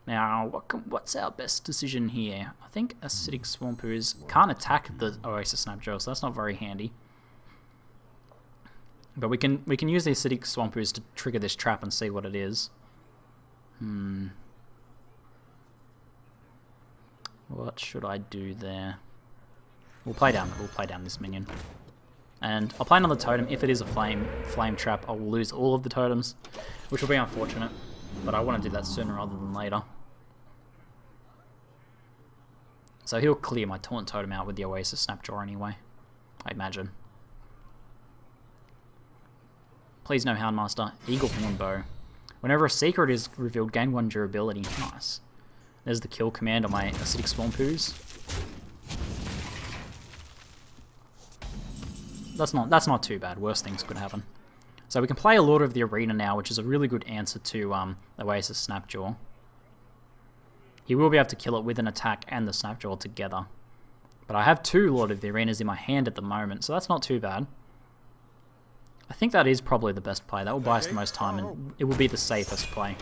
Now, what's our best decision here? I think Acidic Swamp Ooze can't attack the Oasis Snapjaw, so that's not very handy. But we can use the Acidic Swamp Ooze to trigger this trap and see what it is. What should I do there? We'll play down this minion. And I'll play another totem. If it is a flame trap, I will lose all of the totems, which will be unfortunate. But I want to do that sooner rather than later. So he'll clear my taunt totem out with the Oasis Snapjaw anyway, I imagine. Please no Houndmaster. Eagle Horn Bow. Whenever a secret is revealed, gain 1 durability. Nice. There's the kill command on my Acidic Swamp Ooze. That's not too bad. Worse things could happen. So we can play a Lord of the Arena now, which is a really good answer to Oasis Snapjaw. He will be able to kill it with an attack and the Snapjaw together. But I have 2 Lord of the Arenas in my hand at the moment, so that's not too bad. I think that is probably the best play. That will buy us the most time, and it will be the safest play.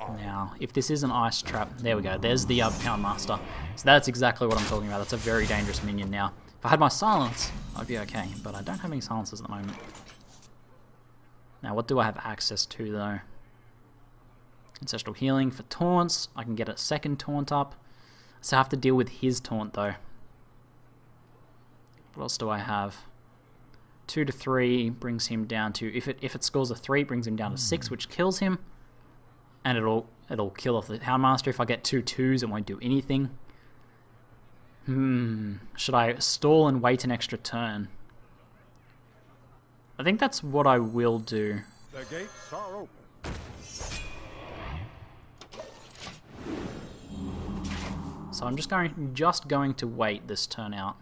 Now, if this is an ice trap, there we go. There's the Houndmaster. So that's exactly what I'm talking about. That's a very dangerous minion now. If I had my silence, I'd be okay, but I don't have any silences at the moment. Now, what do I have access to, though? Ancestral Healing for taunts. I can get a second taunt up. So I have to deal with his taunt, though. What else do I have? 2 to 3 brings him down to, if it scores a 3, brings him down to 6, which kills him. And it'll kill off the Houndmaster. If I get 2 2s, it won't do anything. Should I stall and wait an extra turn? I think that's what I will do. The gates are open. So I'm just going to wait this turn out.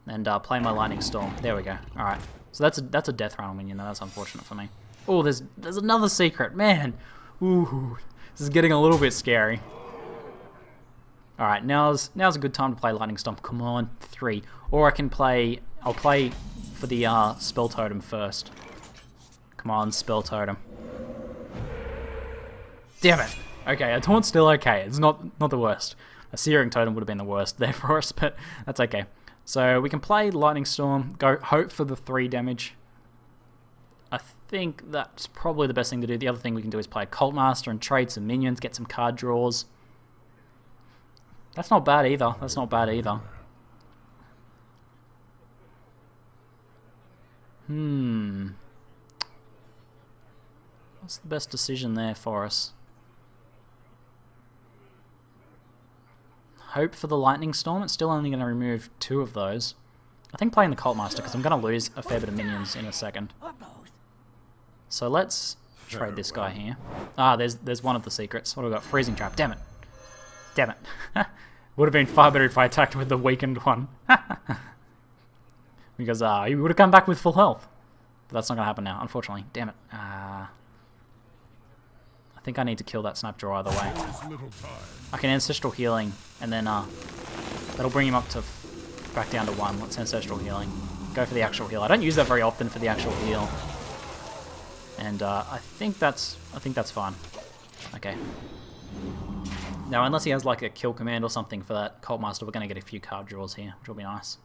And play my Lightning Storm. There we go. Alright. So that's a Death Rattle minion. That's unfortunate for me. Oh, there's another secret. Man. Ooh. This is getting a little bit scary. Alright, now's a good time to play Lightning Storm. Come on, 3. Or I'll play for the Spell Totem first. Come on, Spell Totem. Damn it. Okay, a Taunt's still okay. It's not the worst. A Searing Totem would have been the worst there for us, but that's okay. So we can play Lightning Storm, go hope for the 3 damage. I think that's probably the best thing to do. The other thing we can do is play Cult Master and trade some minions, get some card draws. That's not bad either. That's not bad either. What's the best decision there for us? Hope for the Lightning Storm. It's still only going to remove 2 of those. I think playing the Cult Master, because I'm going to lose a fair bit of minions in a second. So let's trade this guy here. Ah, there's one of the secrets. What have we got? Freezing Trap. Damn it. Damn it. Would have been far better if I attacked with the weakened one. Because he would have come back with full health. But that's not going to happen now, unfortunately. Damn it. I think I need to kill that Snapjaw either way. I can Ancestral Healing, and then that'll bring him up to back down to 1. Let's Ancestral Healing. Go for the actual heal. I don't use that very often for the actual heal. And I think that's fine. Okay. Now, unless he has like a kill command or something for that Cult Master, we're going to get a few card draws here, which will be nice.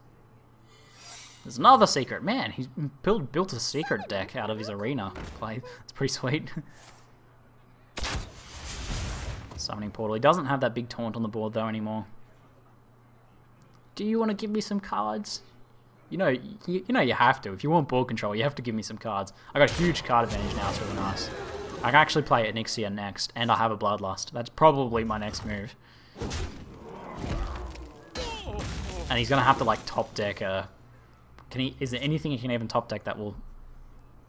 There's another secret. Man, he's built a secret deck out of his arena play. It's pretty sweet. Summoning Portal. He doesn't have that big taunt on the board though anymore. Do you want to give me some cards? You know you have to. If you want board control, you have to give me some cards. I got a huge card advantage now. It's really nice. I can actually play Onyxia next, and I have a Bloodlust. That's probably my next move. And he's gonna have to like top deck a. Is there anything he can even top deck that will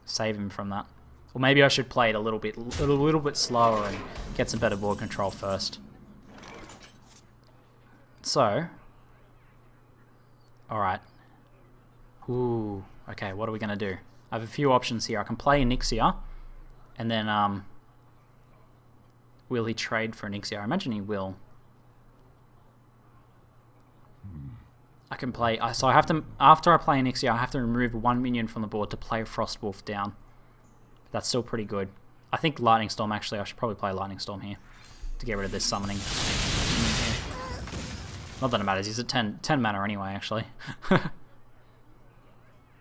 save him from that? Or maybe I should play it a little bit slower and get some better board control first. So, all right. Ooh, okay. What are we gonna do? I have a few options here. I can play Onyxia, and then will he trade for Onyxia? I imagine he will. I can play. So I have to. After I play Onyxia, I have to remove 1 minion from the board to play Frostwolf down. That's still pretty good. I think Lightning Storm, actually, I should probably play Lightning Storm here to get rid of this summoning. Not that it matters, he's at 10 mana anyway, actually.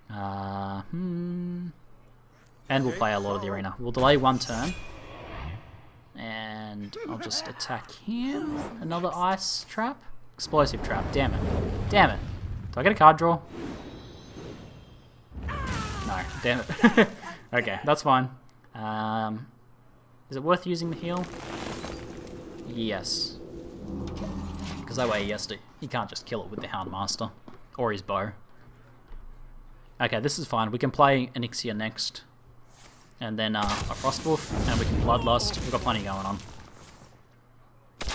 And we'll play a Lord of the Arena. We'll delay 1 turn. And I'll just attack him. Another Ice Trap? Explosive Trap, damn it. Damn it. Do I get a card draw? No, damn it. Okay, that's fine. Is it worth using the heal? Yes. Because that way he can't just kill it with the Houndmaster. Or his bow. Okay, this is fine. We can play Onyxia next. And then a Frostwolf, and we can Bloodlust. We've got plenty going on.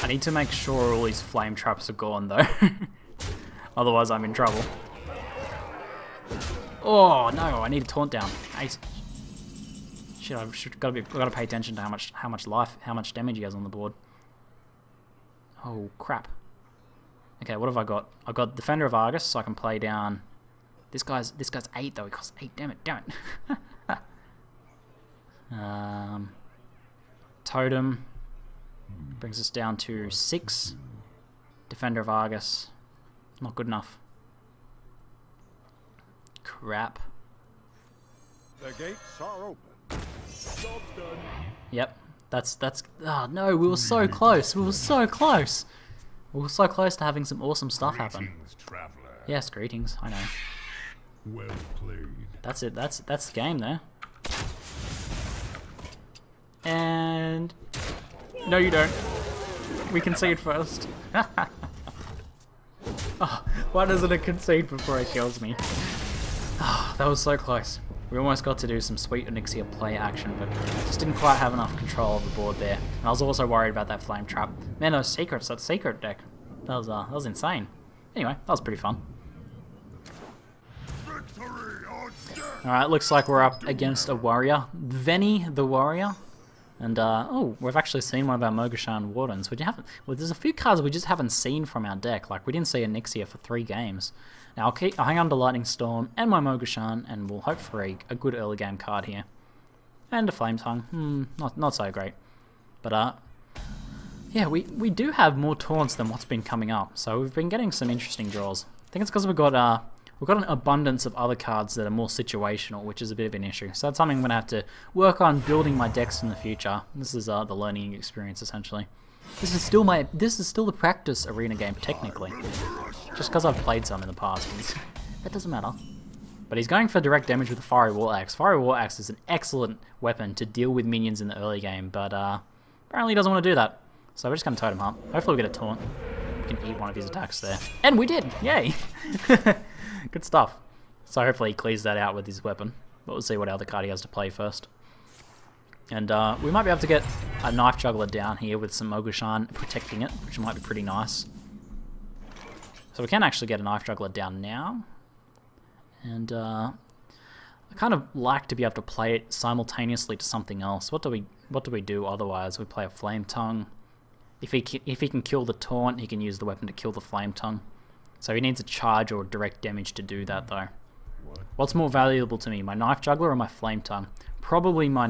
I need to make sure all these flame traps are gone though. Otherwise I'm in trouble. Oh no, I need to taunt down. Shit, I've got to pay attention to how much damage he has on the board. Oh crap. Okay, what have I got? I've got Defender of Argus, so I can play down. This guy's 8 though. He costs 8. Damn it. Totem brings us down to 6. Defender of Argus, not good enough. Crap. The gates are open. Job's done. Yep, that's. Oh no, we were so close. We were so close. We were so close to having some awesome stuff happen. Yes, greetings. I know. Well played. That's it. That's the game there. And no, you don't. We concede first. Oh, why doesn't it concede before it kills me? Oh, that was so close. We almost got to do some sweet Onyxia play action, but just didn't quite have enough control of the board there. And I was also worried about that flame trap. Man, those secrets, that secret deck, that was insane. Anyway, that was pretty fun. Alright, looks like we're up against a warrior. Veni the warrior. And, oh, we've actually seen one of our Mogashan Wardens. Well, there's a few cards we just haven't seen from our deck. Like, we didn't see Onyxia for 3 games. Now, I'll hang on to Lightning Storm and my Mogashan, and we'll hope for a good early game card here. And a Flame Tongue. Not so great. But, yeah, we do have more taunts than what's been coming up. So we've been getting some interesting draws. I think it's because we've got an abundance of other cards that are more situational, which is a bit of an issue. So that's something I'm going to have to work on building my decks in the future. This is the learning experience, essentially. This is still the practice arena game, technically. Just because I've played some in the past. That doesn't matter. But he's going for direct damage with the Fiery War Axe. Fiery War Axe is an excellent weapon to deal with minions in the early game, but apparently he doesn't want to do that. So we're just going to totem up. Hopefully we get a taunt. We can eat one of his attacks there. And we did! Yay! Good stuff. So hopefully he clears that out with his weapon. But we'll see what other card he has to play first. And we might be able to get a Knife Juggler down here with some Mogashan protecting it, which might be pretty nice. So we can actually get a Knife Juggler down now. And I kind of like to be able to play it simultaneously to something else. What do we do otherwise? We play a Flame Tongue. If he can kill the taunt, he can use the weapon to kill the Flame Tongue. So he needs a charge or direct damage to do that, though. What's more valuable to me, my Knife Juggler or my Flame Tongue? Probably my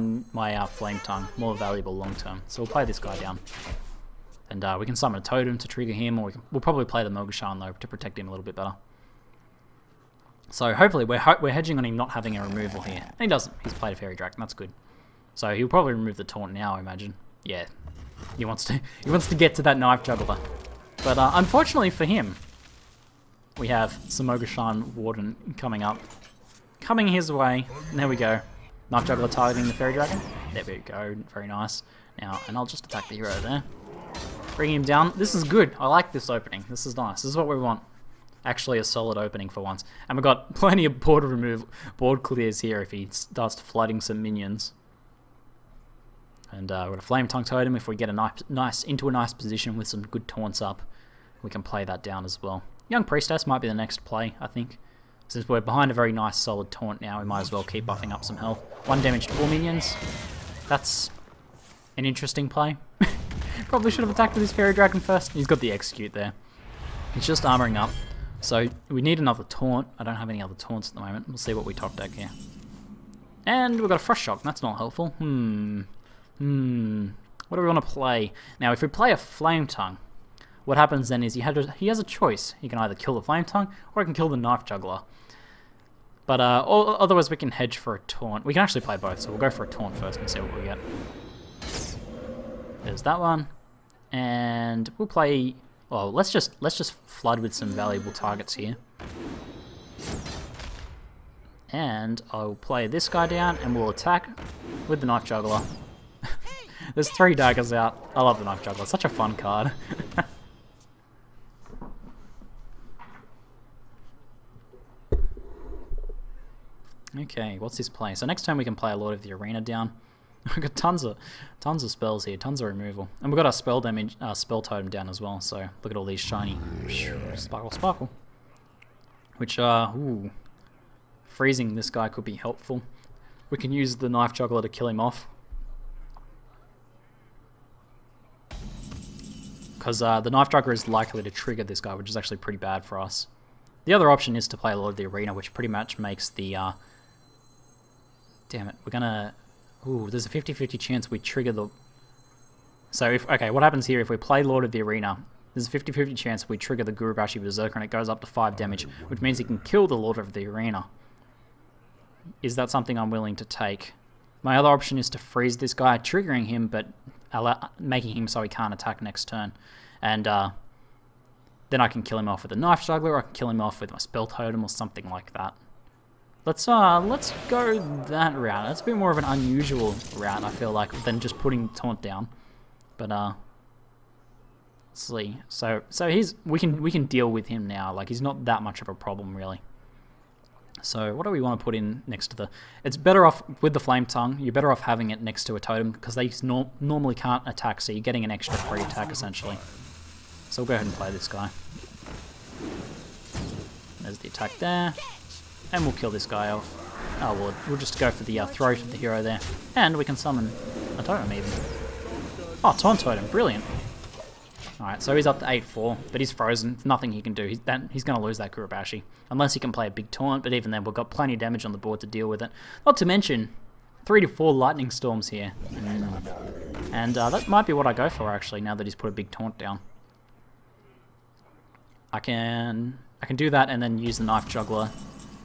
Flame Tongue, more valuable long term. So we'll play this guy down. And we can summon a Totem to trigger him, or we'll probably play the Mogashan, though, to protect him a little bit better. So hopefully we're hedging on him not having a removal here. And he doesn't. He's played a Fairy Dragon, that's good. So he'll probably remove the taunt now, I imagine. Yeah. He wants to get to that Knife Juggler. But unfortunately for him, we have some Mogashan Warden coming up. Coming his way. And there we go. Knife Juggler targeting the Fairy Dragon. There we go. Very nice. Now, and I'll just attack the hero there. Bring him down. This is good. I like this opening. This is nice. This is what we want. Actually a solid opening for once. And we've got plenty of board clears here if he starts flooding some minions. And we've got a Flame Tongue Totem. If we get into a nice position with some good taunts up, we can play that down as well. Young Priestess might be the next play, I think. Since we're behind a very nice solid taunt now, we might as well keep buffing up some health. 1 damage to all minions. That's an interesting play. Probably should have attacked with his Fairy Dragon first. He's got the Execute there. He's just armoring up. So we need another taunt. I don't have any other taunts at the moment. We'll see what we top deck here. And we've got a Frost Shock. That's not helpful. What do we want to play? Now, if we play a Flame Tongue, what happens then is he has a choice. He can either kill the Flame Tongue or he can kill the Knife Juggler. But otherwise we can hedge for a taunt. We can actually play both, so we'll go for a taunt first and see what we get. There's that one. And we'll play... Well, let's just flood with some valuable targets here. And I'll play this guy down and we'll attack with the Knife Juggler. There's 3 daggers out. I love the Knife Juggler. Such a fun card. Okay, what's his play? So next time we can play a Lord of the Arena down. We've got tons of spells here, tons of removal. And we've got our spell damage, spell totem down as well, so look at all these shiny sparkle sparkle. Which ooh. Freezing this guy could be helpful. We can use the Knife Juggler to kill him off. Because the Knife Juggler is likely to trigger this guy, which is actually pretty bad for us. The other option is to play Lord of the Arena, which pretty much makes the... Damn it, we're gonna... Ooh, there's a 50-50 chance we trigger the... So, okay, what happens here if we play Lord of the Arena? There's a 50-50 chance we trigger the Gurubashi Berserker and it goes up to 5 damage, which means he can kill the Lord of the Arena. Is that something I'm willing to take? My other option is to freeze this guy, triggering him, but making him so he can't attack next turn. And Then I can kill him off with a knife juggler, or I can kill him off with my spell totem or something like that. Let's go that route. That's a bit more of an unusual route, I feel like, than just putting taunt down. But let's see. So we can deal with him now. Like, he's not that much of a problem really. So what do we want to put in next to the... It's better off with the Flame Tongue. You're better off having it next to a totem because they normally can't attack, so you're getting an extra free attack essentially. So we'll go ahead and play this guy. There's the attack there. And we'll kill this guy off. Oh, we'll just go for the throat of the hero there. And we can summon a totem even. Oh, Taunt Totem. Brilliant. Alright, so he's up to 8-4, but he's frozen. There's nothing he can do. He's going to lose that Kurobashi. Unless he can play a big taunt, but even then we've got plenty of damage on the board to deal with it. Not to mention, 3 to 4 lightning storms here. And that might be what I go for actually, now that he's put a big taunt down. I can do that and then use the knife juggler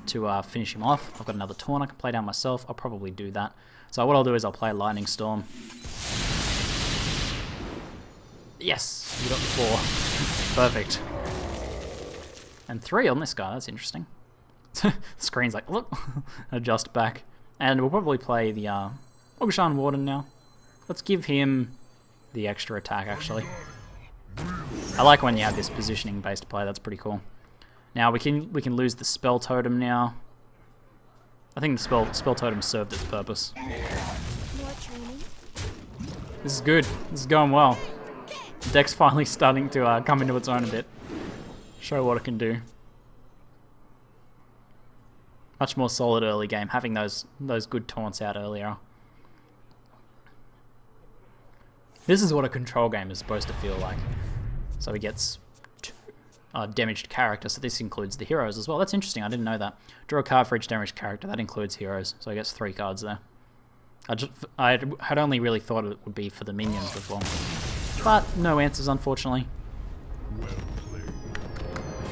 to finish him off. I've got another taunt I can play down myself. I'll probably do that. So what I'll do is I'll play Lightning Storm. Yes, you got the 4. Perfect. And 3 on this guy, that's interesting. The screen's like, look, adjust back. And we'll probably play the Ogashan Warden now. Let's give him the extra attack actually. I like when you have this positioning based play, that's pretty cool. Now we can lose the spell totem now. I think the spell totem served its purpose. This is good. This is going well. The deck's finally starting to come into its own a bit. Show what it can do. Much more solid early game, having those good taunts out earlier. This is what a control game is supposed to feel like. So he gets damaged character, so this includes the heroes as well. That's interesting, I didn't know that. Draw a card for each damaged character, that includes heroes, so he gets 3 cards there. I had only really thought it would be for the minions before. But no answers, unfortunately.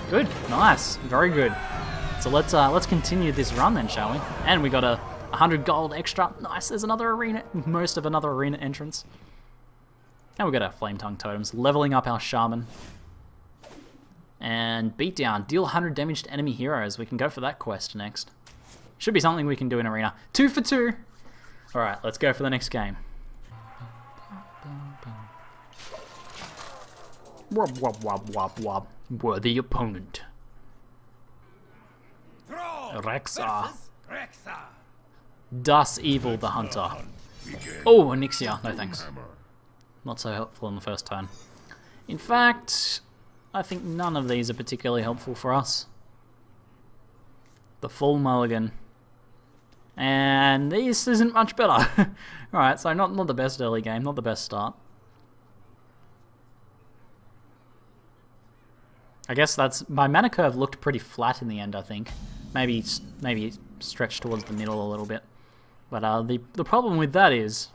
Good, nice, very good. So let's continue this run then, shall we? And we got a 100 gold extra. Nice, there's another arena, most of another arena entrance. And we got our Flame Tongue totems, leveling up our Shaman. And beatdown, deal 100 damage to enemy heroes. We can go for that quest next. Should be something we can do in arena. 2 for 2. All right, let's go for the next game. Wob wob wob wob wob. Worthy opponent. Rexa. Das Evil the Hunter. Oh, Onyxia. No thanks. Not so helpful in the first turn. In fact, I think none of these are particularly helpful for us. The full mulligan. And this isn't much better. Alright, so not the best early game, not the best start. I guess that's... My mana curve looked pretty flat in the end, I think. Maybe stretched towards the middle a little bit. But the problem with that is...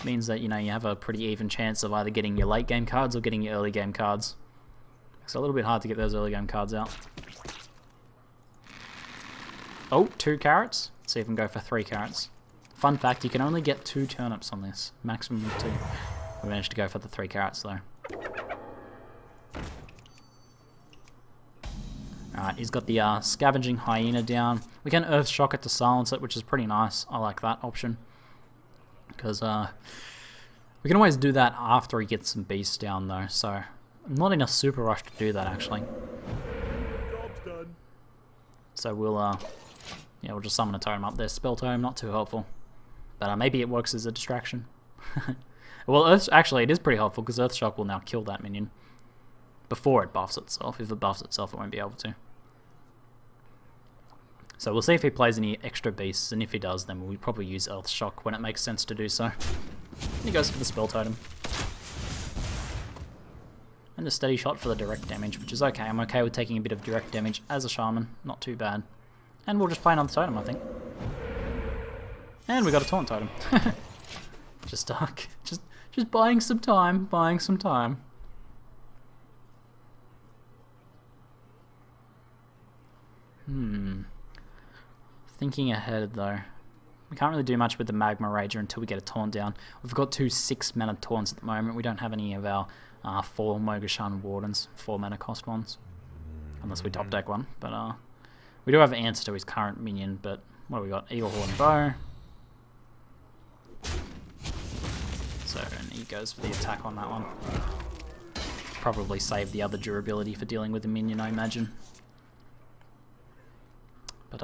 means that, you know, you have a pretty even chance of either getting your late game cards or getting your early game cards. It's a little bit hard to get those early game cards out. Oh, 2 carrots. Let's see if we can go for 3 carrots. Fun fact, you can only get 2 turnips on this. Maximum of 2. We managed to go for the 3 carrots though. Alright, he's got the Scavenging Hyena down. We can Earth Shock it to silence it, which is pretty nice. I like that option. Because we can always do that after he gets some beasts down though, so I'm not in a super rush to do that actually. Job's done. So we'll just summon a totem up there. Spell totem, not too helpful, but maybe it works as a distraction. Well, actually it is pretty helpful because Earth Shock will now kill that minion before it buffs itself. If it buffs itself, it won't be able to. So we'll see if he plays any extra beasts, and if he does, then we'll probably use Earth Shock when it makes sense to do so. He goes for the spell totem. And a steady shot for the direct damage, which is okay. I'm okay with taking a bit of direct damage as a Shaman, not too bad. And we'll just play another totem, I think. And we got a Taunt totem. just buying some time, buying some time. Thinking ahead though. We can't really do much with the Magma Rager until we get a taunt down. We've got 2 6-mana taunts at the moment. We don't have any of our 4 Mogashan Wardens, 4 mana cost ones. Unless we top deck one. But we do have answer to his current minion, but what do we got? Eagle Horn Bow. So, and he goes for the attack on that one. Probably save the other durability for dealing with the minion, I imagine. But,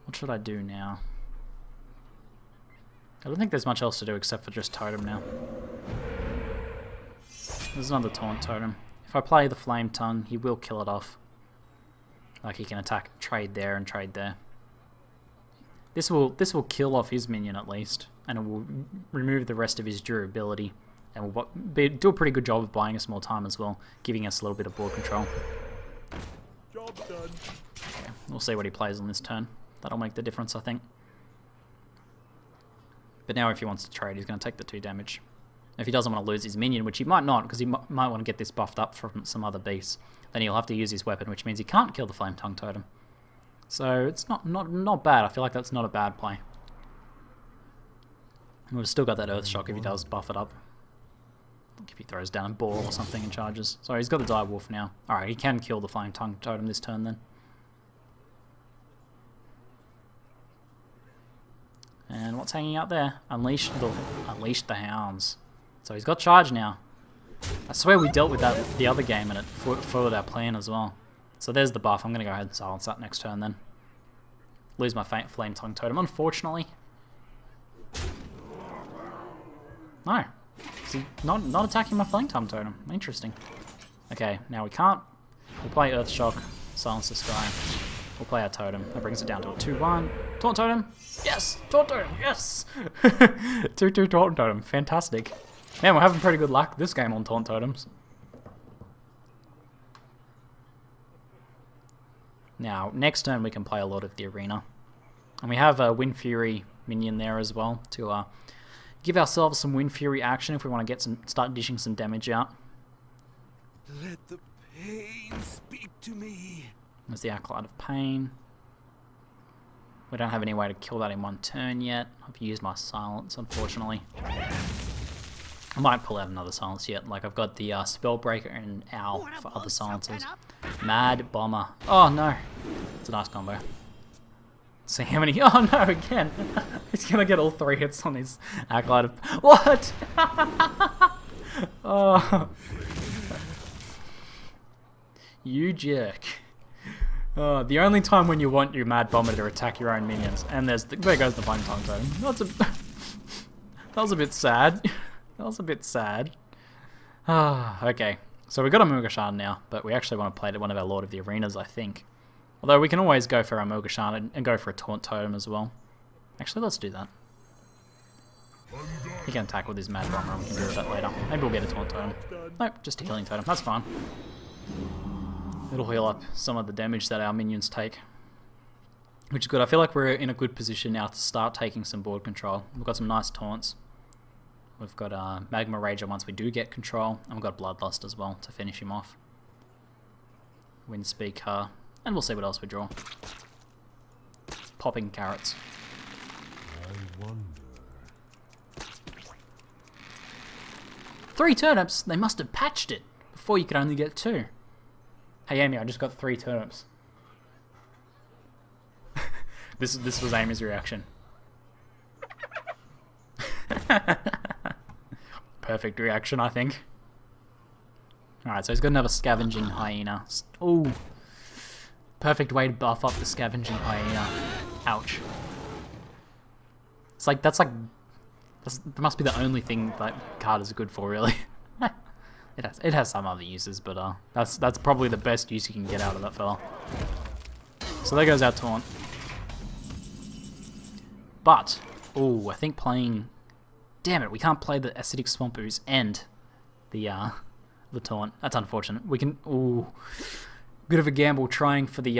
what should I do now? I don't think there's much else to do except for just totem now. There's another taunt totem. If I play the Flame Tongue, he will kill it off. Like, he can attack, trade there and trade there. This will kill off his minion at least, and it will remove the rest of his durability, and will do a pretty good job of buying us more time as well, giving us a little bit of board control. Job done. Okay, we'll see what he plays on this turn. That'll make the difference, I think. But now if he wants to trade, he's going to take the 2 damage. If he doesn't want to lose his minion, which he might not, because he might want to get this buffed up from some other beasts, then he'll have to use his weapon, which means he can't kill the Flame Tongue totem. So it's not bad. I feel like that's not a bad play. We've still got that Earth Shock if he does buff it up. If he throws down a ball or something and charges. So he's got the Dire Wolf now. Alright, he can kill the Flame Tongue totem this turn then. And what's hanging out there? Unleash the Hounds. So he's got charge now. I swear we dealt with that the other game and it followed our plan as well. So there's the buff. I'm going to go ahead and silence that next turn then. Lose my Flame Tongue totem, unfortunately. No. Is he not attacking my Flame Tongue totem? Interesting. Okay, now we can't. We'll play Earth Shock, silence this guy. We'll play our totem. That brings it down to a 2-1. Taunt totem! Yes! Taunt totem! Yes! 2-2 taunt totem. Fantastic. Man, we're having pretty good luck this game on taunt totems. Now, next turn we can play a lot of the arena. And we have a Wind Fury minion there as well to give ourselves some Wind Fury action if we want to get start dishing some damage out. Let the pain speak to me. There's the Acolyte of Pain. We don't have any way to kill that in one turn yet. I've used my silence, unfortunately. I might pull out another silence yet. Like, I've got the Spellbreaker and Owl for other silences. Mad Bomber. Oh, no. It's a nice combo. See how many... Oh, no, again. He's going to get all 3 hits on his Acolyte of... What? Oh. You jerk. The only time when you want your Mad Bomber to attack your own minions. And there goes the Flame Tongue totem. That was a bit sad. That was a bit sad. Okay. So we got a Mogashan now, but we actually want to play to one of our Lord of the Arenas, I think. Although we can always go for our Mogashan and go for a Taunt Totem as well. Actually, let's do that. He can attack with his Mad Bomber and we can do that later. Maybe we'll get a Taunt Totem. Nope, just a Healing Totem. That's fine. It'll heal up some of the damage that our minions take. Which is good. I feel like we're in a good position now to start taking some board control. We've got some nice taunts. We've got Magma Rager once we do get control. And we've got Bloodlust as well to finish him off. Wind Speaker. And we'll see what else we draw. Popping Carrots. I wonder. 3 turnips? They must have patched it. Before you could only get 2. Hey Amy, I just got 3 turnips. This was Amy's reaction. Perfect reaction, I think. Alright, so he's got another Scavenging Hyena. Ooh. Perfect way to buff up the Scavenging Hyena. Ouch. It's like, that must be the only thing that card is good for, really. It has some other uses, but that's probably the best use you can get out of that fella. So there goes our taunt. But, ooh, I think playing... Damn it, we can't play the Acidic Swamp Ooze and the taunt. That's unfortunate. We can... Ooh. Bit of a gamble trying for the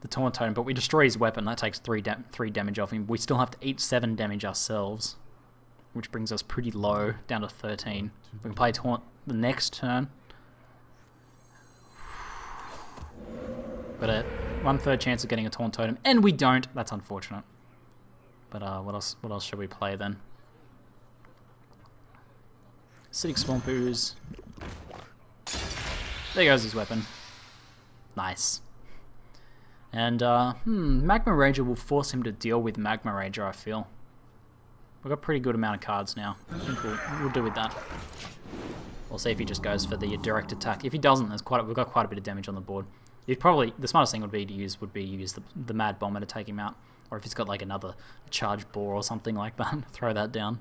taunt totem, but we destroy his weapon. That takes 3 damage off him. We still have to eat 7 damage ourselves, which brings us pretty low, down to 13. We can play taunt the next turn. But a 1/3 chance of getting a taunt totem, and we don't. That's unfortunate. But what else should we play then? Acidic Swamp Ooze. There goes his weapon. Nice. And, Magma Rager will force him to deal with Magma Rager, I feel. We've got a pretty good amount of cards now. I think we'll do with that. We'll see if he just goes for the direct attack. If he doesn't, we've got quite a bit of damage on the board. The smartest thing would be to use the Mad Bomber to take him out. Or if he's got like another charge bore or something like that, throw that down.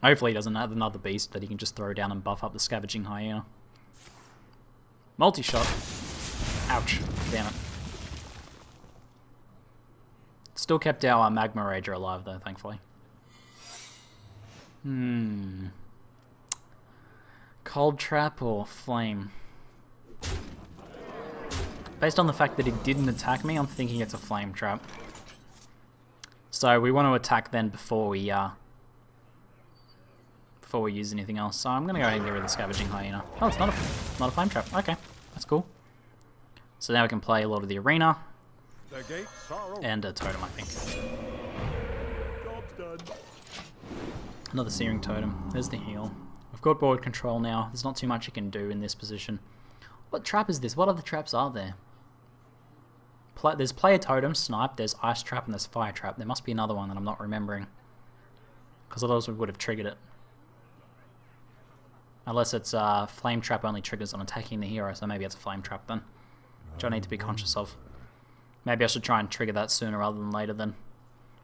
Hopefully he doesn't have another beast that he can just throw down and buff up the Scavenging Hyena. Multi-shot. Ouch. Damn it. Still kept our Magma Rager alive though, thankfully. Cold Trap or Flame? Based on the fact that he didn't attack me, I'm thinking it's a Flame Trap. So we want to attack then before we use anything else. So I'm going to go ahead and get rid of the Scavenging Hyena. Oh, it's not a Flame Trap. Okay, that's cool. So now we can play Lord of the Arena. And a Totem, I think. Job's done. Another Searing Totem. There's the heal. We've got board control now. There's not too much you can do in this position. What trap is this? What other traps are there? There's Player Totem, Snipe, there's Ice Trap, and there's Fire Trap. There must be another one that I'm not remembering. Because otherwise we would have triggered it. Unless it's Flame Trap only triggers on attacking the hero, so maybe it's a Flame Trap then. Which I need to be conscious of. Maybe I should try and trigger that sooner rather than later then.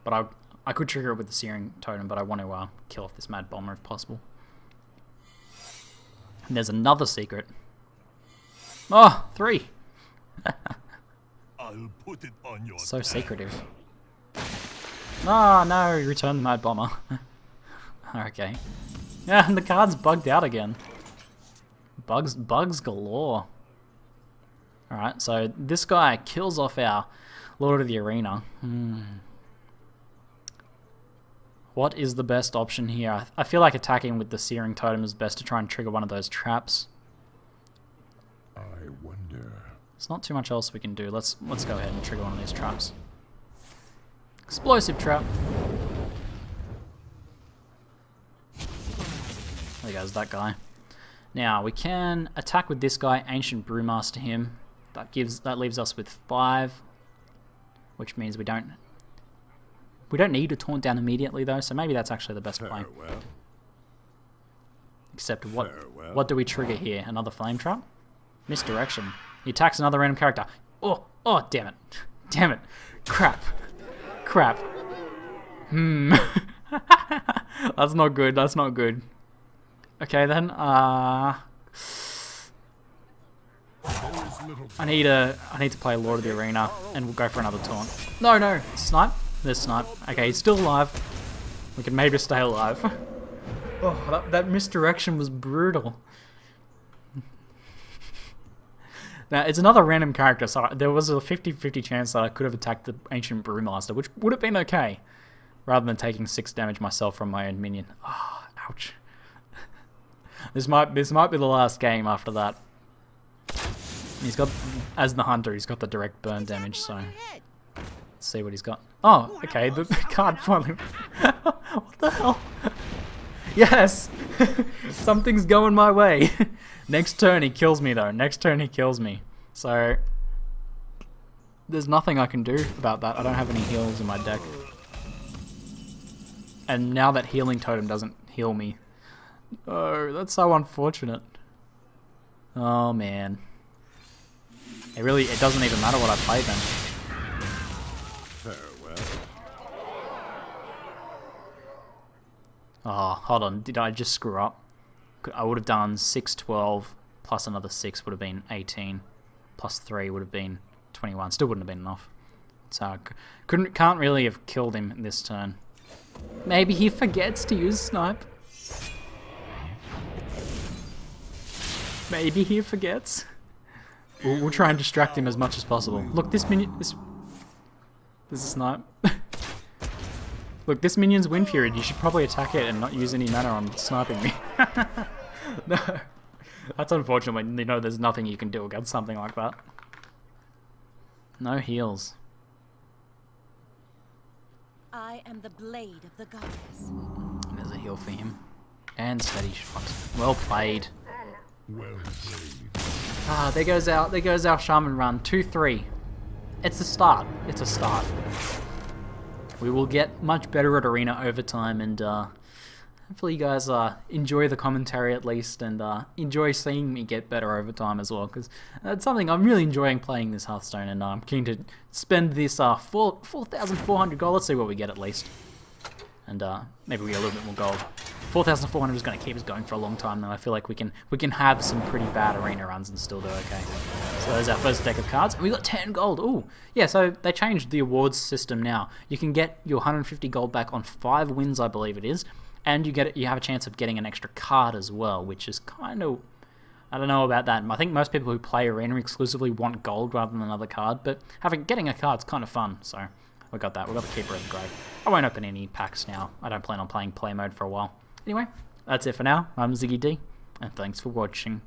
But I could trigger it with the Searing Totem, but I want to kill off this Mad Bomber if possible. And there's another secret. Oh, 3! I'll put it on your So secretive. Oh no, return the Mad Bomber. Okay. Yeah, and the card's bugged out again. Bugs galore. Alright, so this guy kills off our Lord of the Arena. What is the best option here? I feel like attacking with the Searing Totem is best to try and trigger one of those traps. I wonder. There's not too much else we can do. Let's go ahead and trigger one of these traps. Explosive Trap. There goes that guy. Now we can attack with this guy, Ancient Brewmaster him. That leaves us with 5, which means we don't need to taunt down immediately though. So maybe that's actually the best play. Except what do we trigger here? Another Flame Trap? Misdirection. He attacks another random character. Oh, damn it. Damn it. Crap. That's not good. That's not good. Okay then, I need to play Lord of the Arena, and we'll go for another taunt. No, Snipe. There's Snipe. Okay, he's still alive. We can maybe stay alive. Oh, that misdirection was brutal. Now, it's another random character, so there was a 50-50 chance that I could have attacked the Ancient Brewmaster, which would have been okay, rather than taking 6 damage myself from my own minion. Oh, ouch. This might be the last game after that. He's got, as the hunter, he's got the direct burn damage, so let's see what he's got. Oh, okay, the card finally. What the hell? Yes! Something's going my way. Next turn he kills me though. Next turn he kills me. So there's nothing I can do about that. I don't have any heals in my deck. And now that Healing Totem doesn't heal me. Oh, that's so unfortunate. Oh man. It doesn't even matter what I play then. Oh, hold on. Did I just screw up? I would have done 6, 12, plus another 6 would have been 18, plus 3 would have been 21. Still wouldn't have been enough. So I can't really have killed him this turn. Maybe he forgets to use Snipe. Maybe he forgets. We'll try and distract him as much as possible. Look, this minion... This is a Snipe. Look, this minion's Wind Fury. You should probably attack it and not use any mana on sniping me. No. That's unfortunate when you know there's nothing you can do against something like that. No heals. I am the blade of the goddess. There's a heal for him. And steady shot. Well played. Well played. Ah, there goes our Shaman run. 2-3. It's a start. It's a start. We will get much better at Arena over time, and hopefully you guys enjoy the commentary at least, and enjoy seeing me get better over time as well, because it's something I'm really enjoying playing this Hearthstone, and I'm keen to spend this 4,400 gold. Let's see what we get at least. And maybe we get a little bit more gold. 4,400 is going to keep us going for a long time now. I feel like we can have some pretty bad arena runs and still do okay. So there's our first deck of cards. And we got 10 gold. Ooh, yeah, so they changed the awards system now. You can get your 150 gold back on 5 wins, I believe it is. And you have a chance of getting an extra card as well, which is kind of... I don't know about that. I think most people who play Arena exclusively want gold rather than another card, but getting a card's kind of fun, so we got that. We got the Keeper of the Grave. I won't open any packs now. I don't plan on playing play mode for a while. Anyway, that's it for now. I'm ZiggyD, and thanks for watching.